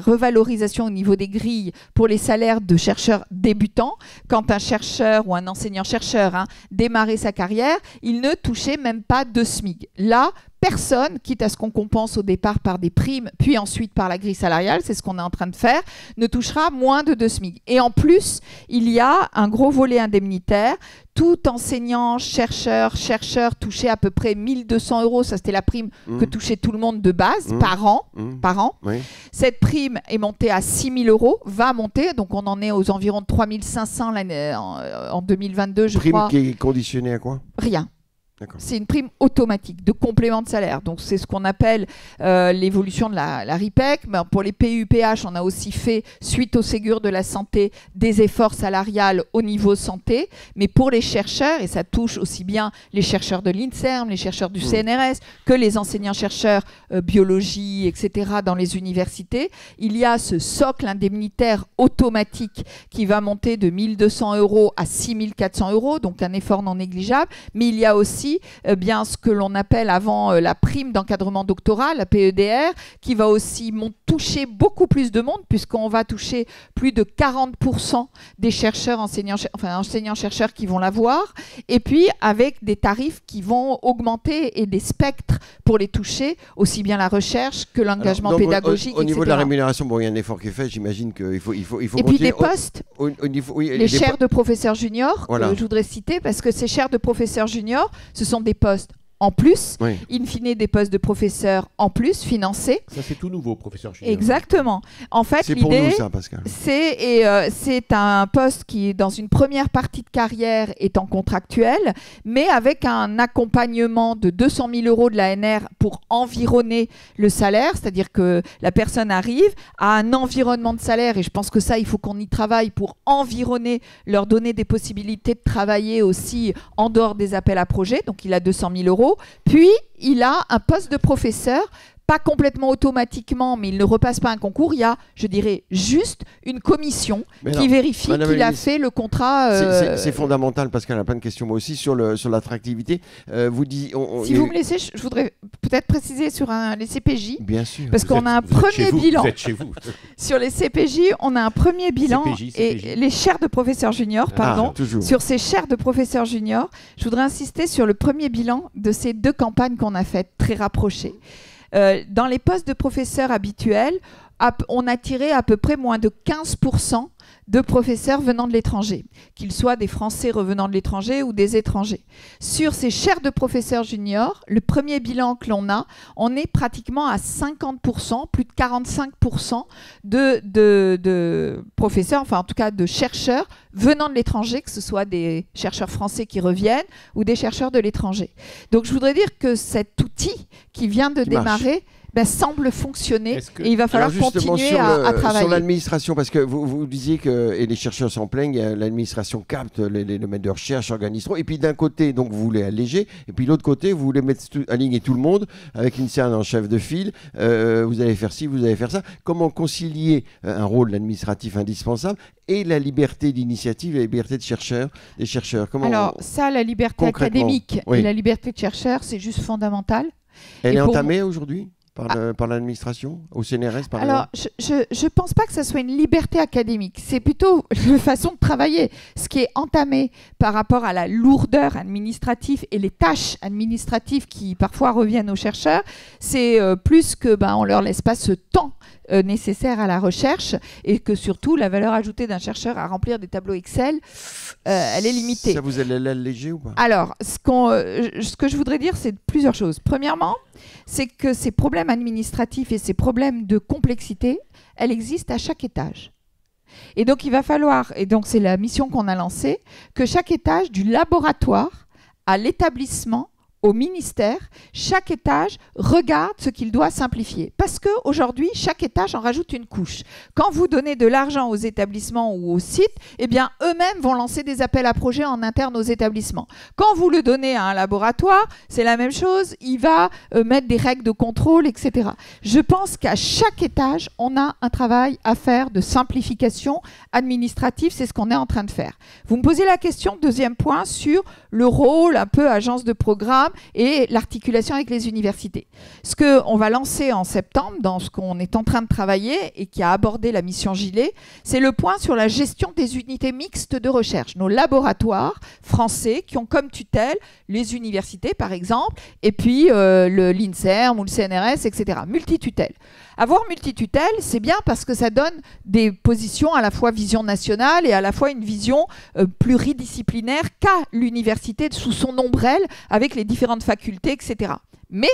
revalorisation au niveau des grilles pour les salaires de chercheurs débutants. Quand un chercheur ou un enseignant-chercheur démarrait sa carrière, il ne touchait même pas 2 SMIC. Là, personne, quitte à ce qu'on compense au départ par des primes, puis ensuite par la grille salariale, c'est ce qu'on est en train de faire, ne touchera moins de 2 SMIC. Et en plus, il y a un gros volet indemnitaire. Tout enseignant, chercheur touchait à peu près 1 200 €. Ça, c'était la prime que touchait tout le monde de base par an. Oui. Cette prime est montée à 6 000 €, va monter. Donc, on en est aux environs de 3 500 en 2022, je crois. Prime qui est conditionnée à quoi ? Rien. C'est une prime automatique de complément de salaire. Donc, c'est ce qu'on appelle l'évolution de la RIPEC. Ben, pour les PUPH, on a aussi fait, suite au Ségur de la santé, des efforts salariales au niveau santé. Mais pour les chercheurs, et ça touche aussi bien les chercheurs de l'INSERM, les chercheurs du CNRS, que les enseignants-chercheurs biologie, etc., dans les universités, il y a ce socle indemnitaire automatique qui va monter de 1 200 € à 6 400 €, donc un effort non négligeable. Mais il y a aussi bien ce que l'on appelle avant la prime d'encadrement doctoral, la PEDR, qui va aussi toucher beaucoup plus de monde, puisqu'on va toucher plus de 40% des chercheurs, enseignants-chercheurs qui vont l'avoir, et puis avec des tarifs qui vont augmenter et des spectres pour les toucher, aussi bien la recherche que l'engagement pédagogique, au niveau etc. de la rémunération, bon, il y a un effort qui est fait, j'imagine qu'il faut et continuer. puis des postes, oui, les chaires de professeurs juniors, voilà. que je voudrais citer, parce que ces chaires de professeurs juniors, ce sont des postes en plus, in fine des postes de professeurs en plus, financés. Ça, c'est tout nouveau, professeur junior. Exactement. En fait, c'est pour nous, ça, Pascal. C'est un poste qui, dans une première partie de carrière, est en contractuel, mais avec un accompagnement de 200 000 € de l'ANR pour environner le salaire, c'est-à-dire que la personne arrive à un environnement de salaire, et je pense que ça, il faut qu'on y travaille pour environner, leur donner des possibilités de travailler aussi en dehors des appels à projets. Donc, il a 200 000 €. Puis, il a un poste de professeur, pas complètement automatiquement, mais il ne repasse pas un concours. Il y a, je dirais, juste une commission qui vérifie qu'il a fait le contrat. C'est fondamental, parce qu'elle a plein de questions, moi aussi, sur l'attractivité. Vous me laissez, je voudrais peut-être préciser sur les CPJ. Bien sûr. Parce qu'on a un premier bilan. Vous êtes chez vous. Sur les CPJ, on a un premier bilan. CPJ. Et les chaires de professeurs juniors, pardon. Sur ces chaires de professeurs juniors, je voudrais insister sur le premier bilan de ces 2 campagnes qu'on a faites, très rapprochées. Dans les postes de professeurs habituels, on a tiré à peu près moins de 15% de professeurs venant de l'étranger, qu'ils soient des Français revenant de l'étranger ou des étrangers. Sur ces chaires de professeurs juniors, le premier bilan que l'on a, on est pratiquement à 50%, plus de 45% de professeurs, enfin en tout cas de chercheurs venant de l'étranger, que ce soit des chercheurs français qui reviennent ou des chercheurs de l'étranger. Donc je voudrais dire que cet outil qui vient de démarrer semble fonctionner et il va falloir continuer à travailler. Sur l'administration, parce que vous disiez que, et les chercheurs s'en plaignent, l'administration capte les domaines de recherche, organise trop, et puis d'un côté, donc vous voulez alléger, et puis de l'autre côté, vous voulez aligner tout le monde avec une CERN en chef de file, vous allez faire ci, vous allez faire ça. Comment concilier un rôle administratif indispensable et la liberté d'initiative et la liberté des chercheurs? Alors ça, la liberté académique et la liberté de chercheur, c'est juste fondamental. Elle est entamée aujourd'hui par l'administration, au CNRS par exemple? Alors, je ne pense pas que ça soit une liberté académique. C'est plutôt une façon de travailler. Ce qui est entamé par rapport à la lourdeur administrative et les tâches administratives qui parfois reviennent aux chercheurs, c'est plus que on leur laisse pas ce temps nécessaire à la recherche, et que surtout la valeur ajoutée d'un chercheur à remplir des tableaux Excel, elle est limitée. Ça, vous allez l'alléger ou pas? Alors, ce que je voudrais dire, c'est plusieurs choses. Premièrement, c'est que ces problèmes administratifs et ces problèmes de complexité, elles existent à chaque étage. Et donc, il va falloir, et donc c'est la mission qu'on a lancée, que chaque étage, du laboratoire à l'établissement, au ministère, chaque étage regarde ce qu'il doit simplifier. Parce qu'aujourd'hui, chaque étage en rajoute une couche. Quand vous donnez de l'argent aux établissements ou aux sites, eh bien, eux-mêmes vont lancer des appels à projets en interne aux établissements. Quand vous le donnez à un laboratoire, c'est la même chose. Il va mettre des règles de contrôle, etc. Je pense qu'à chaque étage, on a un travail à faire de simplification administrative. C'est ce qu'on est en train de faire. Vous me posez la question, deuxième point, sur le rôle un peu agence de programme et l'articulation avec les universités. Ce qu'on va lancer en septembre, dans ce qu'on est en train de travailler et qui a abordé la mission Gilet, c'est le point sur la gestion des unités mixtes de recherche. Nos laboratoires français qui ont comme tutelle les universités, par exemple, et puis l'INSERM ou le CNRS, etc. Multitutelle. Avoir multitutelle, c'est bien parce que ça donne des positions à la fois vision nationale et à la fois une vision pluridisciplinaire qu'a l'université sous son ombrelle avec les différentes facultés, etc. Mais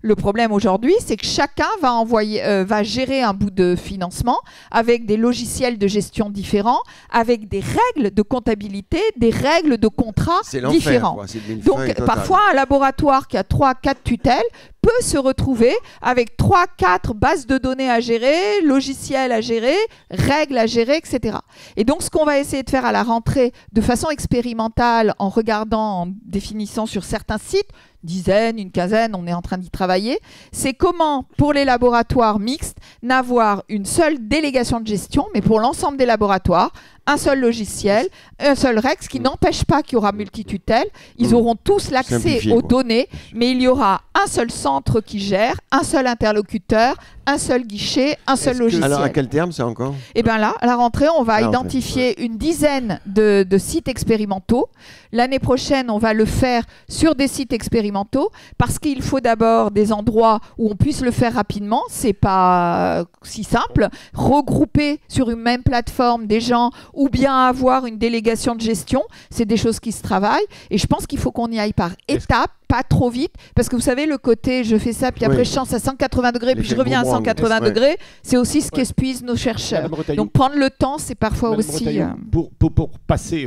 le problème aujourd'hui, c'est que chacun va gérer un bout de financement avec des logiciels de gestion différents, avec des règles de comptabilité, des règles de contrat différents. Donc parfois, un laboratoire qui a 3-4 tutelles peut se retrouver avec 3-4 bases de données à gérer, logiciels à gérer, règles à gérer, etc. Et donc, ce qu'on va essayer de faire à la rentrée de façon expérimentale, en regardant, en définissant sur certains sites, une quinzaine, on est en train d'y travailler, c'est comment, pour les laboratoires mixtes, n'avoir une seule délégation de gestion, mais pour l'ensemble des laboratoires, un seul logiciel, un seul règle, ce qui n'empêche pas qu'il y aura multitutelle. Ils auront tous l'accès aux données, mais il y aura un seul centre qui gère, un seul interlocuteur, un seul guichet, un seul logiciel. Alors à quel terme c'est encore ? Eh bien là, à la rentrée, on va identifier une dizaine de sites expérimentaux. L'année prochaine, on va le faire sur des sites expérimentaux parce qu'il faut d'abord des endroits où on puisse le faire rapidement. C'est pas si simple. Regrouper sur une même plateforme des gens ou bien avoir une délégation de gestion, c'est des choses qui se travaillent. Et je pense qu'il faut qu'on y aille par étapes, pas trop vite, parce que vous savez, le côté je fais ça, puis après je change à 180 degrés, puis je reviens à 180 degrés, c'est aussi ce qu'épuisent nos chercheurs. Donc prendre le temps, c'est parfois aussi...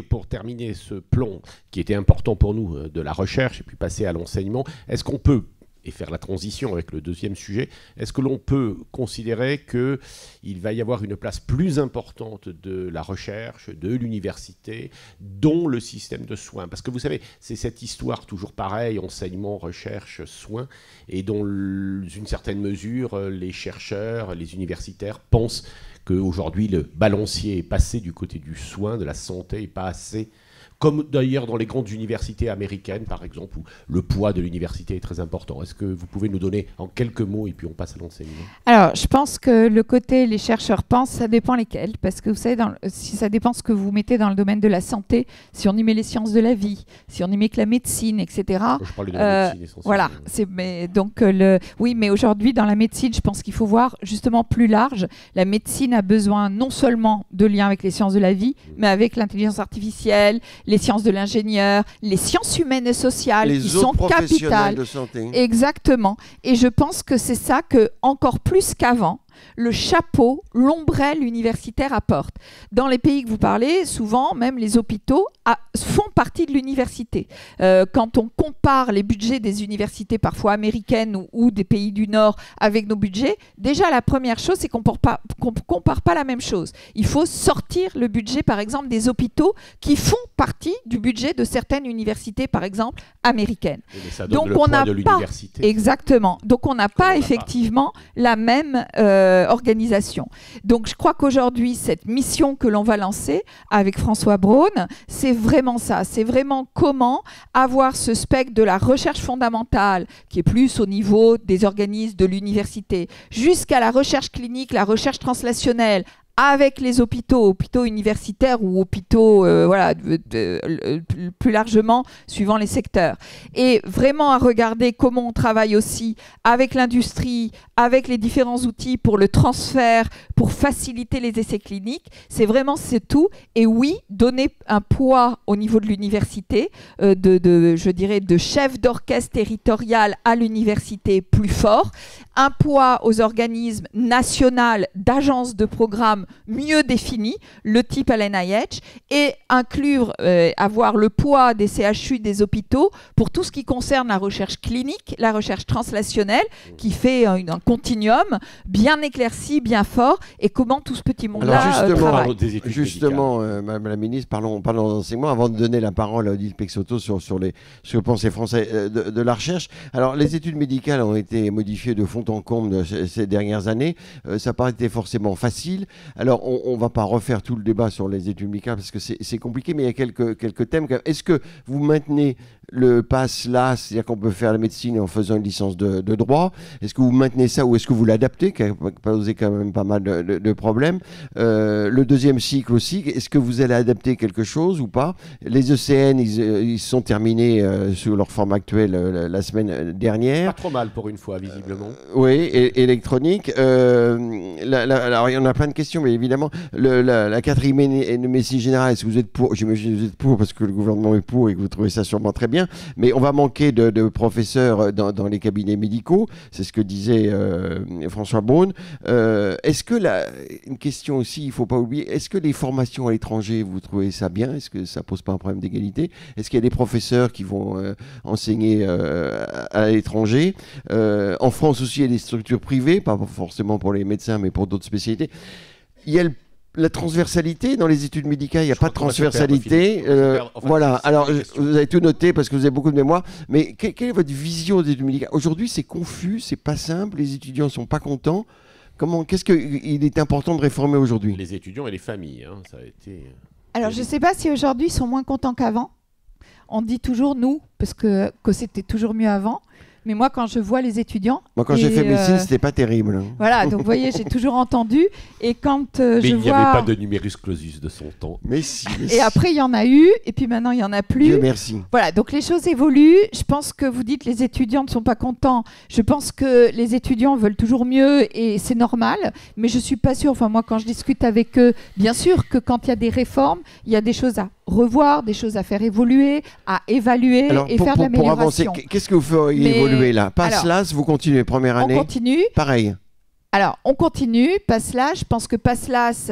Pour terminer ce plomb qui était important pour nous de la recherche, et puis passer à l'enseignement, est-ce qu'on peut, et faire la transition avec le deuxième sujet, est-ce que l'on peut considérer qu'il va y avoir une place plus importante de la recherche, de l'université, dont le système de soins ? Parce que vous savez, c'est cette histoire toujours pareille, enseignement, recherche, soins, et dont, d'une certaine mesure, les chercheurs, les universitaires pensent qu'aujourd'hui, le balancier est passé du côté du soin, de la santé, et pas assez... Comme d'ailleurs dans les grandes universités américaines, par exemple, où le poids de l'université est très important. Est-ce que vous pouvez nous donner en quelques mots, et puis on passe à l'enseignement ? Alors, je pense que le côté les chercheurs pensent, ça dépend lesquels. Parce que vous savez, si ça dépend ce que vous mettez dans le domaine de la santé, si on y met les sciences de la vie, si on y met que la médecine, etc. Je parlais de la médecine essentiellement. Voilà. Oui, mais aujourd'hui, dans la médecine, je pense qu'il faut voir justement plus large. La médecine a besoin non seulement de liens avec les sciences de la vie, mais avec l'intelligence artificielle, les sciences de l'ingénieur, les sciences humaines et sociales qui sont capitales. De santé. Exactement. Et je pense que c'est ça que, encore plus qu'avant, le chapeau, l'ombrelle universitaire apporte. Dans les pays que vous parlez, souvent, même les hôpitaux font partie de l'université. Quand on compare les budgets des universités, parfois américaines ou des pays du Nord, avec nos budgets, déjà la première chose, c'est qu'on ne compare pas la même chose. Il faut sortir le budget, par exemple, des hôpitaux qui font partie du budget de certaines universités, par exemple, américaines. Mais ça donne le poids de l'université. Exactement. Donc on n'a pas effectivement la même organisation. Donc je crois qu'aujourd'hui, cette mission que l'on va lancer avec François Braun, c'est vraiment ça. C'est vraiment comment avoir ce spectre de la recherche fondamentale, qui est plus au niveau des organismes de l'université, jusqu'à la recherche clinique, la recherche translationnelle, avec les hôpitaux universitaires ou hôpitaux plus largement suivant les secteurs. Et vraiment à regarder comment on travaille aussi avec l'industrie, avec les différents outils pour le transfert, pour faciliter les essais cliniques. C'est tout. Et oui, donner un poids au niveau de l'université, de chef d'orchestre territorial à l'université plus fort, un poids aux organismes nationaux d'agences de programmes mieux définis, le type à l'NIH, et inclure, avoir le poids des CHU, des hôpitaux, pour tout ce qui concerne la recherche clinique, la recherche translationnelle, qui fait un continuum bien éclairci, bien fort, et comment tout ce petit monde-là travaille. Justement, Madame la Ministre, parlons d'enseignement, avant de donner la parole à Odile Peixoto sur ce que pensent les Français de la recherche. Alors, les études médicales ont été modifiées de fond en comble ces dernières années. Ça n'a pas été forcément facile. Alors, on ne va pas refaire tout le débat sur les études médicales parce que c'est compliqué, mais il y a quelques thèmes. Est-ce que vous maintenez le pass là, c'est-à-dire qu'on peut faire la médecine en faisant une licence de droit? Est-ce que vous maintenez ça ou est-ce que vous l'adaptez, qui a posé quand même pas mal de problèmes? Le deuxième cycle aussi, est-ce que vous allez adapter quelque chose ou pas? Les ECN, ils sont terminés sous leur forme actuelle la semaine dernière. Pas trop mal pour une fois, visiblement. Oui, électronique. Alors, il y en a plein de questions question, mais évidemment, la quatrième année de médecine générale, est-ce que vous êtes pour? J'imagine que vous êtes pour parce que le gouvernement est pour et que vous trouvez ça sûrement très bien. Mais on va manquer de professeurs dans les cabinets médicaux. C'est ce que disait François Braun. Est-ce que une question aussi, il ne faut pas oublier, est-ce que les formations à l'étranger, vous trouvez ça bien? Est-ce que ça ne pose pas un problème d'égalité? Est-ce qu'il y a des professeurs qui vont enseigner à l'étranger? En France aussi, il y a des structures privées, pas forcément pour les médecins, mais pour d'autres spécialités. Il y a la transversalité dans les études médicales, il n'y a pas de transversalité. Voilà, alors vous avez tout noté parce que vous avez beaucoup de mémoire, mais quelle est votre vision des études médicales? Aujourd'hui, c'est confus, c'est pas simple, les étudiants ne sont pas contents. Qu'est-ce qu'il est important de réformer aujourd'hui? Les étudiants et les familles, hein, ça a été... Alors, je ne sais pas si aujourd'hui ils sont moins contents qu'avant. On dit toujours nous, parce que c'était toujours mieux avant. Mais moi, quand je vois les étudiants... Moi, quand j'ai fait médecine, c'était pas terrible. Voilà, donc vous voyez, j'ai toujours entendu. Et quand mais je il vois... n'y avait pas de numerus clausus de son temps. Mais si. Et après, il y en a eu, et puis maintenant, il n'y en a plus. Dieu merci. Voilà, donc les choses évoluent. Je pense que vous dites les étudiants ne sont pas contents. Je pense que les étudiants veulent toujours mieux, et c'est normal. Mais je ne suis pas sûre. Enfin, moi, quand je discute avec eux, bien sûr que quand il y a des réformes, il y a des choses à revoir, des choses à faire évoluer, à évaluer. Alors, et faire de l'amélioration. Pour avancer, qu'est-ce que vous feriez évoluer là? PASSLAS, vous continuez première année? On continue. Pareil. Alors, on continue. PASSLAS, je pense que PASSLAS,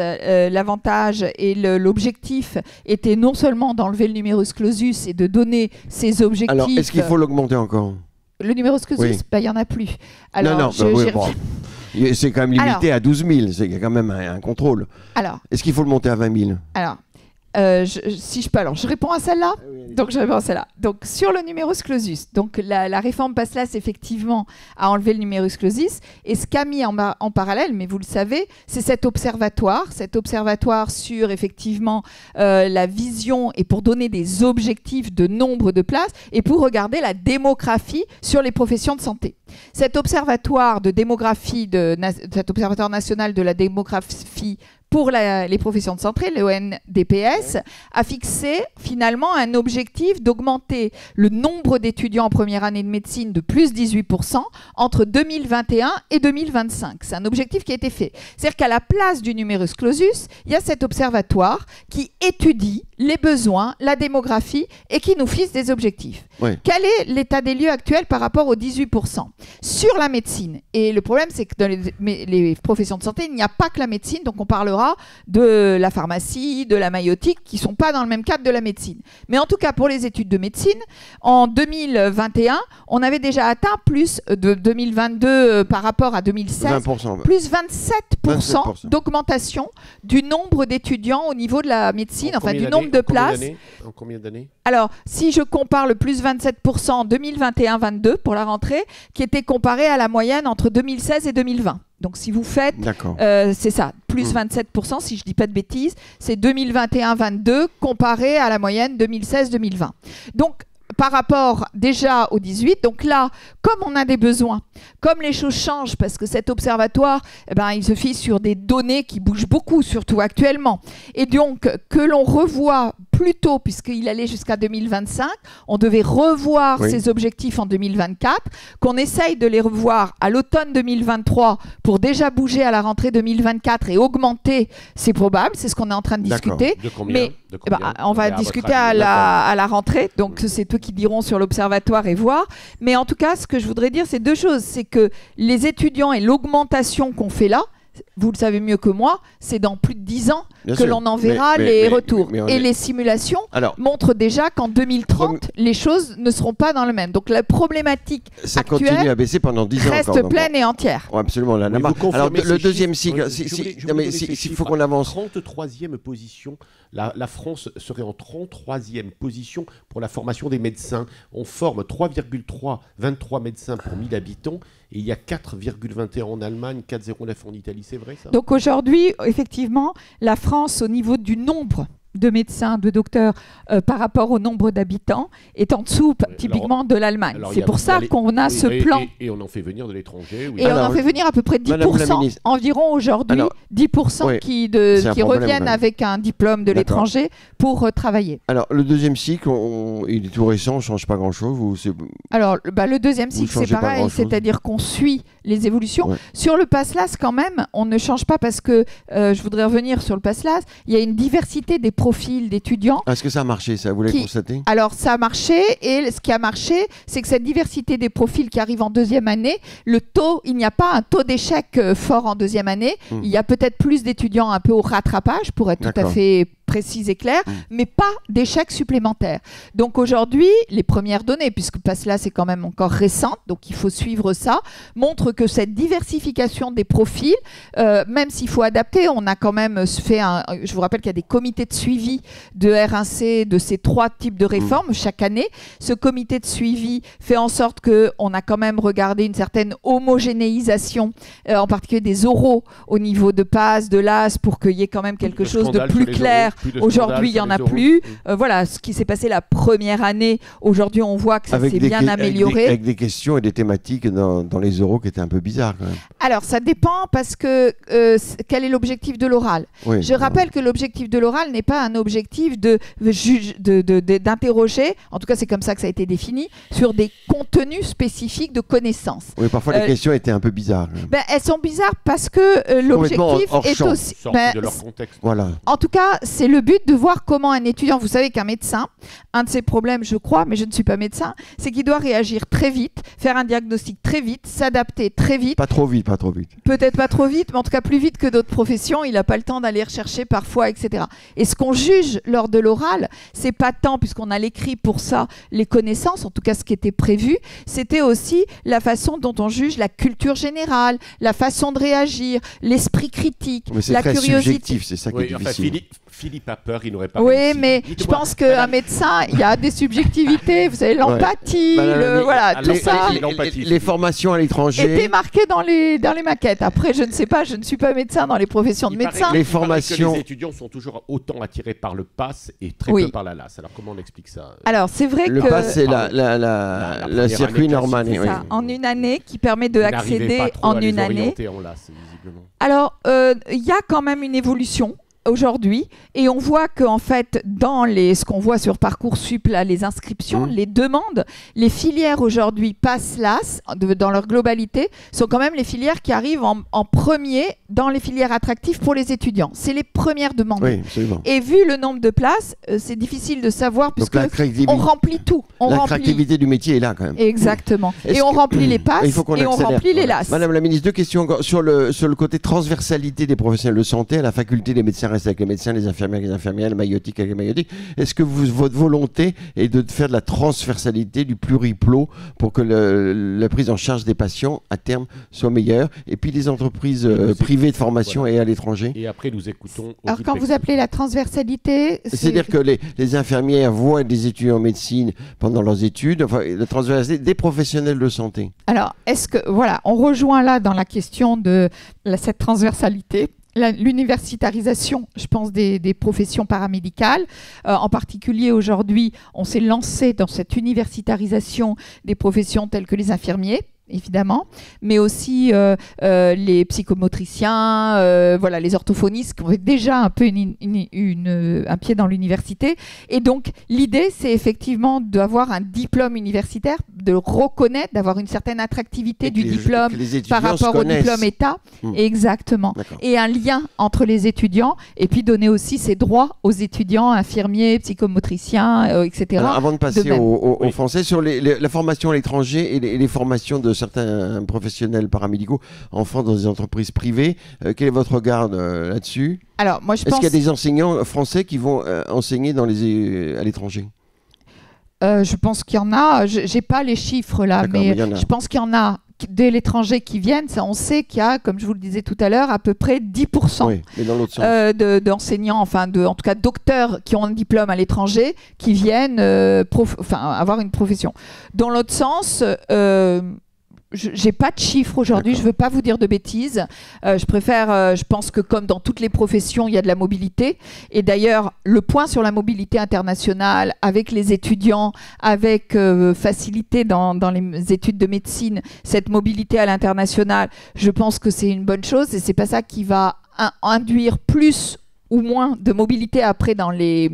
l'avantage et l'objectif était non seulement d'enlever le numerus clausus et de donner ses objectifs. Alors, est-ce qu'il faut l'augmenter encore? Le numerus clausus, il n'y en a plus. Alors, c'est quand même limité à 12 000. Il y a quand même un contrôle. Est-ce qu'il faut le monter à 20 000? Alors, si je peux, alors je réponds à celle-là. Donc je réponds à celle-là. Donc sur le numerus clausus, donc la réforme PASSLAS effectivement a enlevé le numerus clausus, et ce qu'a mis en parallèle, mais vous le savez, c'est cet observatoire sur effectivement la vision et pour donner des objectifs de nombre de places et pour regarder la démographie sur les professions de santé. Cet observatoire de démographie, cet observatoire national de la démographie pour les professions de santé, le ONDPS, a fixé finalement un objectif d'augmenter le nombre d'étudiants en première année de médecine de plus 18% entre 2021 et 2025. C'est un objectif qui a été fait. C'est-à-dire qu'à la place du numerus clausus, il y a cet observatoire qui étudie les besoins, la démographie et qui nous fixe des objectifs. Oui. Quel est l'état des lieux actuel par rapport aux 18% sur la médecine? Et le problème, c'est que dans les professions de santé, il n'y a pas que la médecine, donc on parlera de la pharmacie, de la maïotique, qui ne sont pas dans le même cadre de la médecine. Mais en tout cas, pour les études de médecine, en 2021, on avait déjà atteint plus de 2022 par rapport à 2016, 20%, plus 27% d'augmentation du nombre d'étudiants au niveau de la médecine, enfin du nombre de places. En combien d'années? Alors, si je compare le plus 27% en 2021-22 pour la rentrée, qui était comparé à la moyenne entre 2016 et 2020. Donc, si vous faites, c'est ça, plus 27%, si je ne dis pas de bêtises, c'est 2021-22 comparé à la moyenne 2016-2020. Donc, par rapport déjà au 18, donc là, comme on a des besoins, comme les choses changent, parce que cet observatoire, il se fixe sur des données qui bougent beaucoup, surtout actuellement, et donc que l'on revoit plus tôt, puisqu'il allait jusqu'à 2025, on devait revoir ses objectifs en 2024, qu'on essaye de les revoir à l'automne 2023 pour déjà bouger à la rentrée 2024 et augmenter, c'est probable, c'est ce qu'on est en train de discuter. De combien? On va discuter à la rentrée, donc c'est eux qui diront sur l'observatoire et voir. Mais en tout cas, ce que je voudrais dire, c'est deux choses. C'est que les étudiants et l'augmentation qu'on fait là, vous le savez mieux que moi, c'est dans plus de 10 ans que l'on en verra les retours. Et les simulations montrent déjà qu'en 2030, les choses ne seront pas dans le même. Donc la problématique continue à baisser pendant 10 ans reste pleine et entière. Absolument. Alors le deuxième cycle, il faut qu'on avance. 33e position, la France serait en 33e position pour la formation des médecins. On forme 3,23 médecins pour 1000 habitants. Et il y a 4,21 en Allemagne, 4,09 en Italie, c'est vrai ça? Donc aujourd'hui, effectivement, la France, au niveau du nombre de médecins, de docteurs par rapport au nombre d'habitants est en dessous typiquement de l'Allemagne. C'est pour ça qu'on a ce plan. Et on en fait venir de l'étranger. Oui. Et on en fait venir à peu près 10% environ aujourd'hui, 10% qui reviennent avec un diplôme de l'étranger pour travailler. Alors le deuxième cycle, il est tout récent, on ne change pas grand-chose Alors le deuxième cycle, c'est pareil, c'est-à-dire qu'on suit les évolutions. Sur le PASSLAS, quand même, on ne change pas parce que, je voudrais revenir sur le PASSLAS, il y a une diversité des profils d'étudiants. Est-ce que ça a marché, ça, vous l'avez constaté? Alors ça a marché, et ce qui a marché, c'est que cette diversité des profils qui arrivent en deuxième année, il n'y a pas un taux d'échec fort en deuxième année, il y a peut-être plus d'étudiants un peu au rattrapage, pour être tout à fait précise et claire, mais pas d'échecs supplémentaires. Donc aujourd'hui, les premières données, puisque PASSLAS est quand même encore récente, donc il faut suivre ça, montrent que cette diversification des profils, même s'il faut adapter, on a quand même fait je vous rappelle qu'il y a des comités de suivi de R1C, de ces 3 types de réformes chaque année. Ce comité de suivi fait en sorte qu'on a quand même regardé une certaine homogénéisation, en particulier des oraux au niveau de PASS, de LAS, pour qu'il y ait quand même quelque chose de plus clair. Aujourd'hui, il n'y en a plus. Voilà ce qui s'est passé la première année. Aujourd'hui, on voit que ça s'est bien amélioré. Avec des questions et des thématiques dans les oraux qui étaient un peu bizarres quand même. Alors, ça dépend parce que quel est l'objectif de l'oral? Je rappelle que l'objectif de l'oral n'est pas un objectif d'interroger, en tout cas c'est comme ça que ça a été défini, sur des contenus spécifiques de connaissances. Oui, parfois les questions étaient un peu bizarres. Elles sont bizarres parce que l'objectif est aussi... de leur contexte. Voilà. En tout cas, c'est le but de voir comment un étudiant, vous savez qu'un médecin, un de ses problèmes, je crois, mais je ne suis pas médecin, c'est qu'il doit réagir très vite, faire un diagnostic très vite, s'adapter très vite. Pas trop vite. Peut-être pas trop vite, mais en tout cas plus vite que d'autres professions. Il n'a pas le temps d'aller rechercher parfois, etc. Et ce qu'on juge lors de l'oral, c'est pas tant, puisqu'on a l'écrit pour ça, les connaissances, en tout cas ce qui était prévu, c'était aussi la façon dont on juge la culture générale, la façon de réagir, l'esprit critique, la curiosité. C'est très subjectif, c'est ça qui est difficile. Philippe a peur, il n'aurait pas réussi. Oui, mais je pense qu'un médecin, il y a des subjectivités, vous savez, l'empathie, voilà, tout ça. Les formations à l'étranger. Étaient marquées dans les maquettes. Après, je ne sais pas, je ne suis pas médecin dans les professions de médecin. Les formations. Les étudiants sont toujours autant attirés par le PASS et très peu par la LAS. Alors comment on explique ça? Alors c'est vrai que le PASS, c'est le circuit normal. En une année, qui permet d'accéder en une année. Alors, il y a quand même une évolution aujourd'hui, et on voit qu'en fait, dans ce qu'on voit sur Parcoursup, là, les inscriptions, les demandes, les filières aujourd'hui PASSLAS, dans leur globalité, sont quand même les filières qui arrivent en premier dans les filières attractives pour les étudiants. C'est les premières demandes. Oui, absolument. Et vu le nombre de places, c'est difficile de savoir, puisque on remplit tout. L'attractivité du métier est là quand même. Exactement. Et on remplit les PASS et on remplit les LAS. Madame la ministre, 2 questions encore sur le côté transversalité des professionnels de santé. À la faculté, les médecins restent avec les médecins, les infirmières avec les infirmières, les maïotiques avec les maïotiques. Est-ce que votre volonté est de faire de la transversalité, du pluriplot, pour que la prise en charge des patients à terme soit meilleure? Et puis les entreprises privées de formation et à l'étranger. Et après, nous écoutons. Alors quand vous appelez la transversalité, c'est-à-dire que les infirmières voient des étudiants en médecine pendant leurs études, enfin, la transversalité des professionnels de santé. Alors, on rejoint là dans la question de cette transversalité. L'universitarisation, je pense, des professions paramédicales. En particulier, aujourd'hui, on s'est lancé dans cette universitarisation des professions telles que les infirmiers, évidemment, mais aussi les psychomotriciens, les orthophonistes qui ont déjà un peu un pied dans l'université. Et donc, l'idée, c'est effectivement d'avoir un diplôme universitaire, de le reconnaître, d'avoir une certaine attractivité du diplôme par rapport au diplôme État. Exactement. Et un lien entre les étudiants, et puis donner aussi ses droits aux étudiants, infirmiers, psychomotriciens, etc. Alors, avant de passer aux Français, sur la formation à l'étranger et les formations de certains professionnels paramédicaux en France dans des entreprises privées. Quel est votre regard là-dessus? Alors, moi, je pense... Est-ce qu'il y a des enseignants français qui vont enseigner à l'étranger? Je pense qu'il y en a. Je n'ai pas les chiffres là, mais je pense qu'il y en a de l'étranger qui viennent. Ça, on sait qu'il y a, comme je vous le disais tout à l'heure, à peu près 10% mais dans l'autre sens. d'enseignants, en tout cas docteurs qui ont un diplôme à l'étranger, qui viennent avoir une profession. Dans l'autre sens, j'ai pas de chiffres aujourd'hui, je veux pas vous dire de bêtises. Je pense que comme dans toutes les professions, il y a de la mobilité. Et d'ailleurs, le point sur la mobilité internationale, avec les étudiants, avec facilité dans les études de médecine, cette mobilité à l'international, je pense que c'est une bonne chose. Et c'est pas ça qui va induire plus ou moins de mobilité après dans les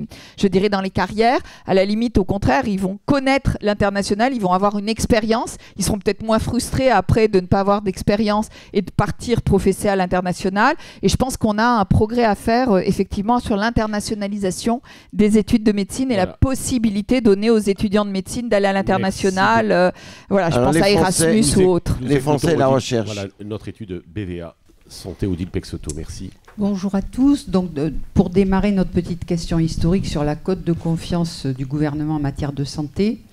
carrières. À la limite, au contraire, ils vont connaître l'international, ils vont avoir une expérience, ils seront peut-être moins frustrés après de ne pas avoir d'expérience et de partir professer à l'international. Et je pense qu'on a un progrès à faire effectivement sur l'internationalisation des études de médecine et la possibilité donnée aux étudiants de médecine d'aller à l'international. Voilà, je pense à Erasmus ou autre. Les Français, la recherche. Voilà, notre étude BVA. Santé, Odile Peixoto, merci. Bonjour à tous. Donc, pour démarrer notre petite question historique sur la cote de confiance du gouvernement en matière de santé.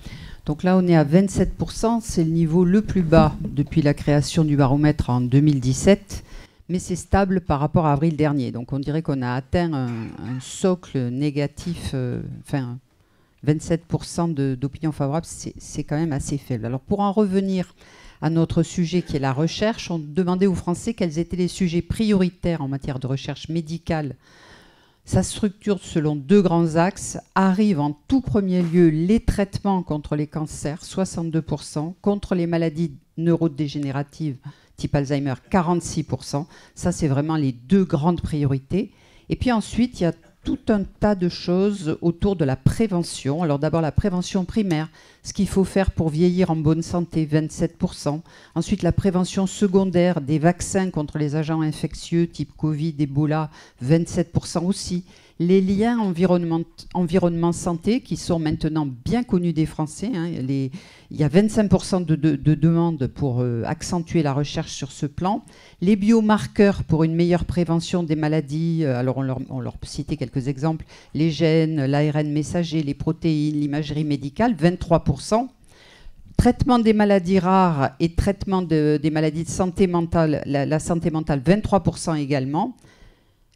Donc là, on est à 27%. C'est le niveau le plus bas depuis la création du baromètre en 2017. Mais c'est stable par rapport à avril dernier. Donc on dirait qu'on a atteint un socle négatif, 27% d'opinion favorable, c'est quand même assez faible. Alors pour en revenir à notre sujet qui est la recherche, on demandait aux Français quels étaient les sujets prioritaires en matière de recherche médicale. Ça structure selon 2 grands axes. Arrivent en tout premier lieu les traitements contre les cancers, 62%, contre les maladies neurodégénératives type Alzheimer, 46%. Ça, c'est vraiment les 2 grandes priorités. Et puis ensuite, il y a tout un tas de choses autour de la prévention. Alors d'abord la prévention primaire, ce qu'il faut faire pour vieillir en bonne santé, 27%. Ensuite la prévention secondaire des vaccins contre les agents infectieux type Covid, Ebola, 27% aussi. Les liens environnement-santé qui sont maintenant bien connus des Français. Il y a 25% de demandes pour accentuer la recherche sur ce plan. Les biomarqueurs pour une meilleure prévention des maladies. Alors on leur citait quelques exemples. Les gènes, l'ARN messager, les protéines, l'imagerie médicale, 23%. Traitement des maladies rares et traitement des maladies de santé mentale, la santé mentale, 23% également.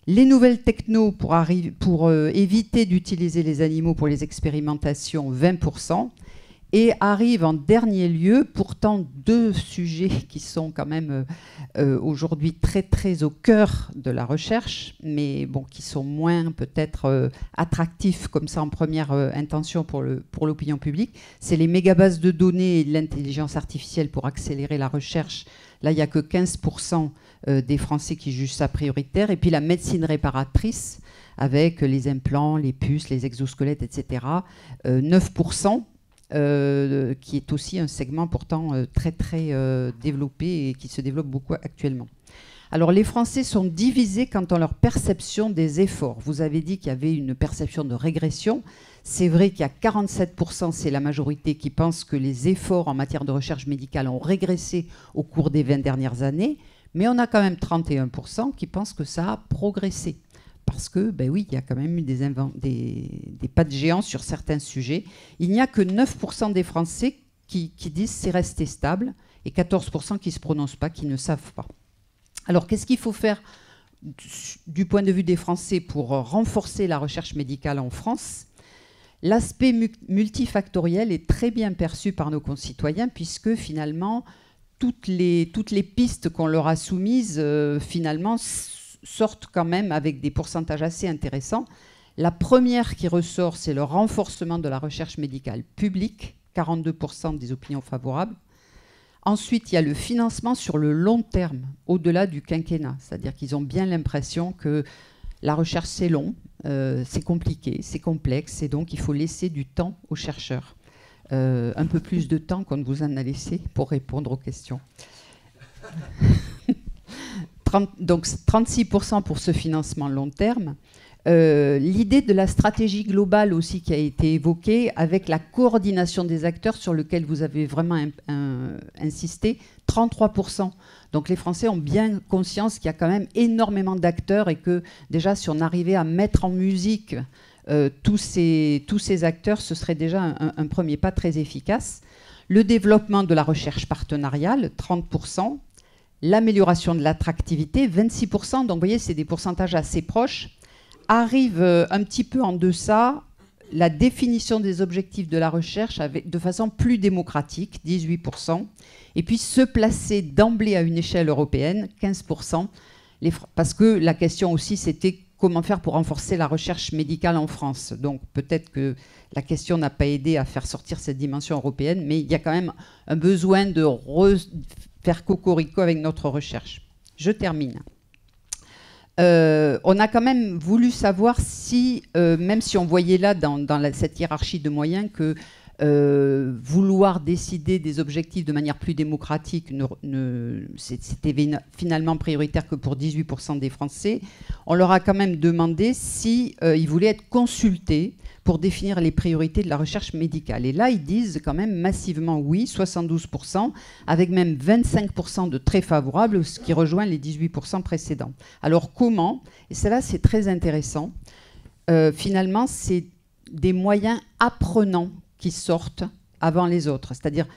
Les nouvelles technos pour éviter d'utiliser les animaux pour les expérimentations, 20%. Et arrivent en dernier lieu, pourtant 2 sujets qui sont quand même aujourd'hui très très au cœur de la recherche, mais bon, qui sont moins peut-être attractifs comme ça en première intention pour l'opinion publique. C'est les mégabases de données et l'intelligence artificielle pour accélérer la recherche. Là, il n'y a que 15% des Français qui jugent ça prioritaire. Et puis la médecine réparatrice, avec les implants, les puces, les exosquelettes, etc. 9%, qui est aussi un segment pourtant très très développé et qui se développe beaucoup actuellement. Alors les Français sont divisés quant à leur perception des efforts. Vous avez dit qu'il y avait une perception de régression. C'est vrai qu'il y a 47%, c'est la majorité, qui pense que les efforts en matière de recherche médicale ont régressé au cours des 20 dernières années. Mais on a quand même 31% qui pensent que ça a progressé. Parce que, ben oui, il y a quand même eu des pas de géant sur certains sujets. Il n'y a que 9% des Français qui disent c'est resté stable et 14% qui ne se prononcent pas, qui ne savent pas. Alors, qu'est-ce qu'il faut faire du point de vue des Français pour renforcer la recherche médicale en France ? L'aspect multifactoriel est très bien perçu par nos concitoyens puisque finalement, toutes les pistes qu'on leur a soumises, finalement, sortent quand même avec des pourcentages assez intéressants. La première qui ressort, c'est le renforcement de la recherche médicale publique, 42% des opinions favorables. Ensuite, il y a le financement sur le long terme, au-delà du quinquennat. C'est-à-dire qu'ils ont bien l'impression que la recherche, c'est long, c'est compliqué, c'est complexe, et donc il faut laisser du temps aux chercheurs. Un peu plus de temps qu'on vous en a laissé pour répondre aux questions. Donc 36% pour ce financement long terme. L'idée de la stratégie globale aussi qui a été évoquée avec la coordination des acteurs sur lequel vous avez vraiment insisté, 33%. Donc les Français ont bien conscience qu'il y a quand même énormément d'acteurs et que déjà si on arrivait à mettre en musique tous ces acteurs, ce serait déjà un premier pas très efficace. Le développement de la recherche partenariale, 30%. L'amélioration de l'attractivité, 26%. Donc vous voyez, c'est des pourcentages assez proches. Arrive un petit peu en deçà la définition des objectifs de la recherche de façon plus démocratique, 18%, et puis se placer d'emblée à une échelle européenne, 15%, parce que la question aussi, c'était comment faire pour renforcer la recherche médicale en France. Donc peut-être que la question n'a pas aidé à faire sortir cette dimension européenne, mais il y a quand même un besoin de faire cocorico avec notre recherche. Je termine. On a quand même voulu savoir si, même si on voyait là dans cette hiérarchie de moyens que vouloir décider des objectifs de manière plus démocratique, c'était finalement prioritaire que pour 18% des Français, on leur a quand même demandé si ils voulaient être consultés pour définir les priorités de la recherche médicale. Et là, ils disent quand même massivement oui, 72%, avec même 25% de très favorables, ce qui rejoint les 18% précédents. Alors comment? Et cela, c'est très intéressant. Finalement, c'est des moyens apprenants qui sortent avant les autres, c'est-à-dire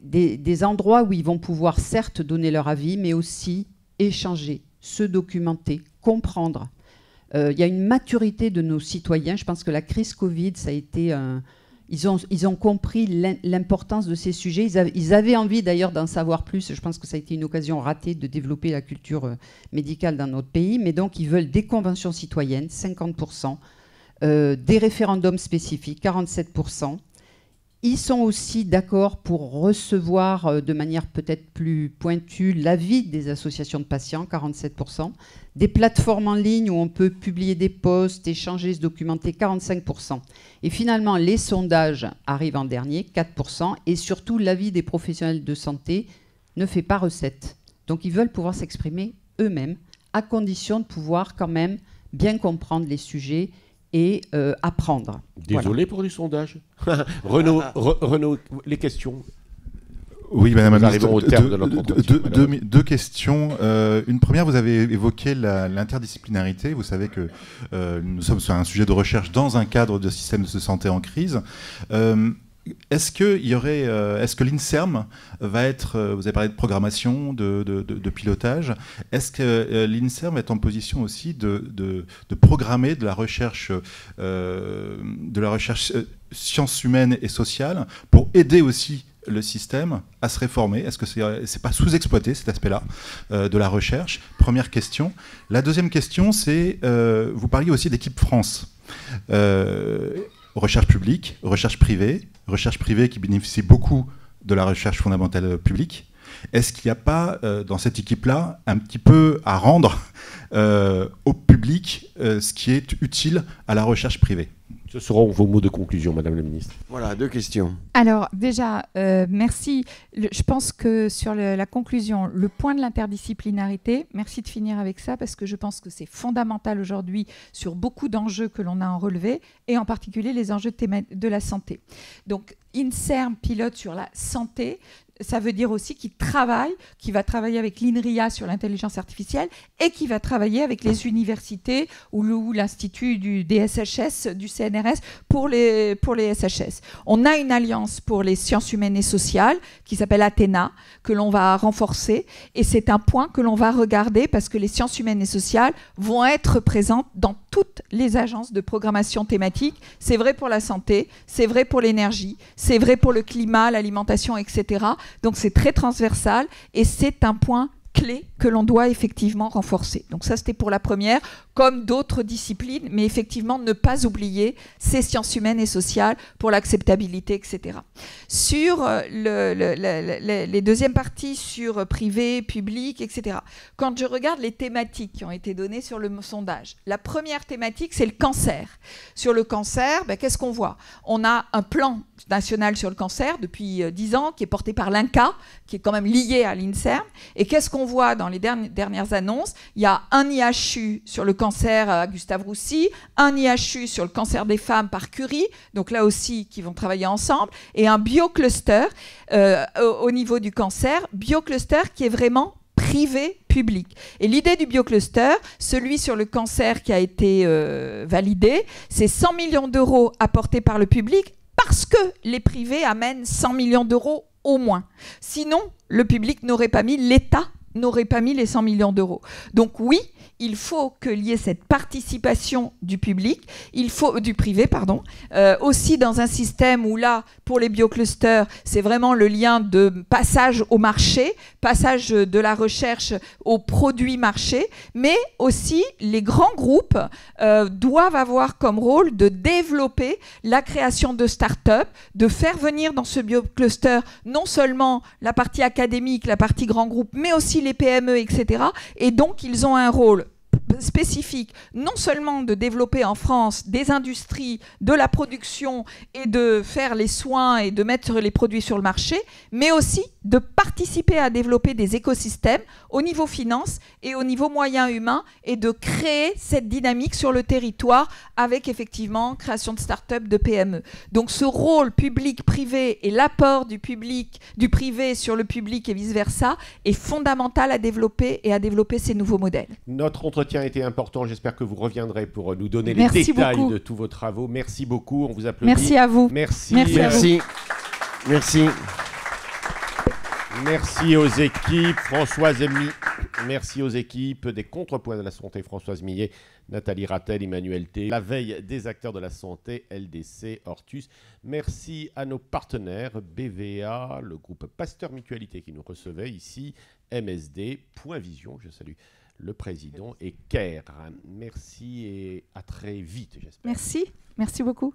des endroits où ils vont pouvoir certes donner leur avis, mais aussi échanger, se documenter, comprendre. Il y a une maturité de nos citoyens. Je pense que la crise Covid, ça a été ils ont compris l'importance de ces sujets. Ils avaient envie d'ailleurs d'en savoir plus. Je pense que ça a été une occasion ratée de développer la culture médicale dans notre pays. Mais donc, ils veulent des conventions citoyennes, 50%, des référendums spécifiques, 47%. Ils sont aussi d'accord pour recevoir de manière peut-être plus pointue l'avis des associations de patients, 47%, des plateformes en ligne où on peut publier des posts, échanger, se documenter, 45%. Et finalement, les sondages arrivent en dernier, 4%, et surtout l'avis des professionnels de santé ne fait pas recette. Donc ils veulent pouvoir s'exprimer eux-mêmes, à condition de pouvoir quand même bien comprendre les sujets et apprendre. Désolé pour les sondages. Renaud, les questions. Oui, Madame la Ministre, au terme de notre entretien. Deux questions. Une première, vous avez évoqué l'interdisciplinarité. Vous savez que nous sommes sur un sujet de recherche dans un cadre de système de santé en crise. Est-ce que l'INSERM va être, vous avez parlé de programmation, de pilotage, est-ce que l'INSERM est en position aussi de programmer de la recherche sciences humaines et sociales pour aider aussi le système à se réformer? Est-ce que c'est pas sous-exploité cet aspect-là de la recherche? Première question. La deuxième question, c'est, vous parliez aussi d'équipe France. Recherche publique, recherche privée qui bénéficie beaucoup de la recherche fondamentale publique. Est-ce qu'il n'y a pas, dans cette équipe-là, un petit peu à rendre au public ce qui est utile à la recherche privée? Ce seront vos mots de conclusion, Madame la Ministre. Voilà, deux questions. Alors déjà, merci. Je pense que sur la conclusion, le point de l'interdisciplinarité, merci de finir avec ça, parce que je pense que c'est fondamental aujourd'hui sur beaucoup d'enjeux que l'on a en relevé, et en particulier les enjeux de la santé. Donc, INSERM pilote sur la santé. Ça veut dire aussi qu'il va travailler avec l'INRIA sur l'intelligence artificielle et qu'il va travailler avec les universités ou l'Institut des SHS, du CNRS pour les SHS. On a une alliance pour les sciences humaines et sociales qui s'appelle Athéna, que l'on va renforcer, et c'est un point que l'on va regarder parce que les sciences humaines et sociales vont être présentes dans toutes les agences de programmation thématique. C'est vrai pour la santé, c'est vrai pour l'énergie, c'est vrai pour le climat, l'alimentation, etc. Donc c'est très transversal et c'est un point clé que l'on doit effectivement renforcer. Donc ça, c'était pour la première, comme d'autres disciplines, mais effectivement, ne pas oublier ces sciences humaines et sociales pour l'acceptabilité, etc. Sur les deuxièmes parties, sur privé, public, etc. Quand je regarde les thématiques qui ont été données sur le sondage, la première thématique, c'est le cancer. Sur le cancer, qu'est-ce qu'on voit? On a un plan national sur le cancer depuis 10 ans, qui est porté par l'INCa, qui est quand même lié à l'INSERM. Et qu'est-ce qu'on voit dans les dernières annonces? Il y a un IHU sur le cancer à Gustave Roussy, un IHU sur le cancer des femmes par Curie, donc là aussi qui vont travailler ensemble, et un biocluster au niveau du cancer, biocluster qui est vraiment privé-public. Et l'idée du biocluster, celui sur le cancer qui a été validé, c'est 100 millions d'euros apportés par le public parce que les privés amènent 100 millions d'euros au moins. Sinon, le public n'aurait pas mis, l'État n'aurait pas mis les 100 millions d'euros. Donc oui, il faut qu'il y ait cette participation du public, du privé, pardon, aussi dans un système où là, pour les bioclusters, c'est vraiment le lien de passage au marché, passage de la recherche au produit marché, mais aussi les grands groupes doivent avoir comme rôle de développer la création de start-up, de faire venir dans ce biocluster non seulement la partie académique, la partie grand groupe, mais aussi les PME, etc. Et donc, ils ont un rôle spécifique, non seulement de développer en France des industries, de la production et de faire les soins et de mettre les produits sur le marché, mais aussi de participer à développer des écosystèmes au niveau finance et au niveau moyen humain et de créer cette dynamique sur le territoire avec effectivement création de start-up, de PME. Donc ce rôle public-privé et l'apport du public, du privé sur le public et vice-versa est fondamental à développer et à développer ces nouveaux modèles. Notre entretien a été important. J'espère que vous reviendrez pour nous donner Merci les détails beaucoup. de tous vos travaux. Merci beaucoup. On vous applaudit. Merci à vous. Merci. Merci à vous. Merci. Merci. Merci aux équipes, merci aux équipes des Contrepoints de la Santé, Françoise Millet, Nathalie Rattel, Emmanuel T. La veille des acteurs de la santé, LDC, Hortus. Merci à nos partenaires, BVA, le groupe Pasteur Mutualité qui nous recevait ici, MSD, Point Vision, je salue le président, et CARE. Merci et à très vite, j'espère. Merci beaucoup.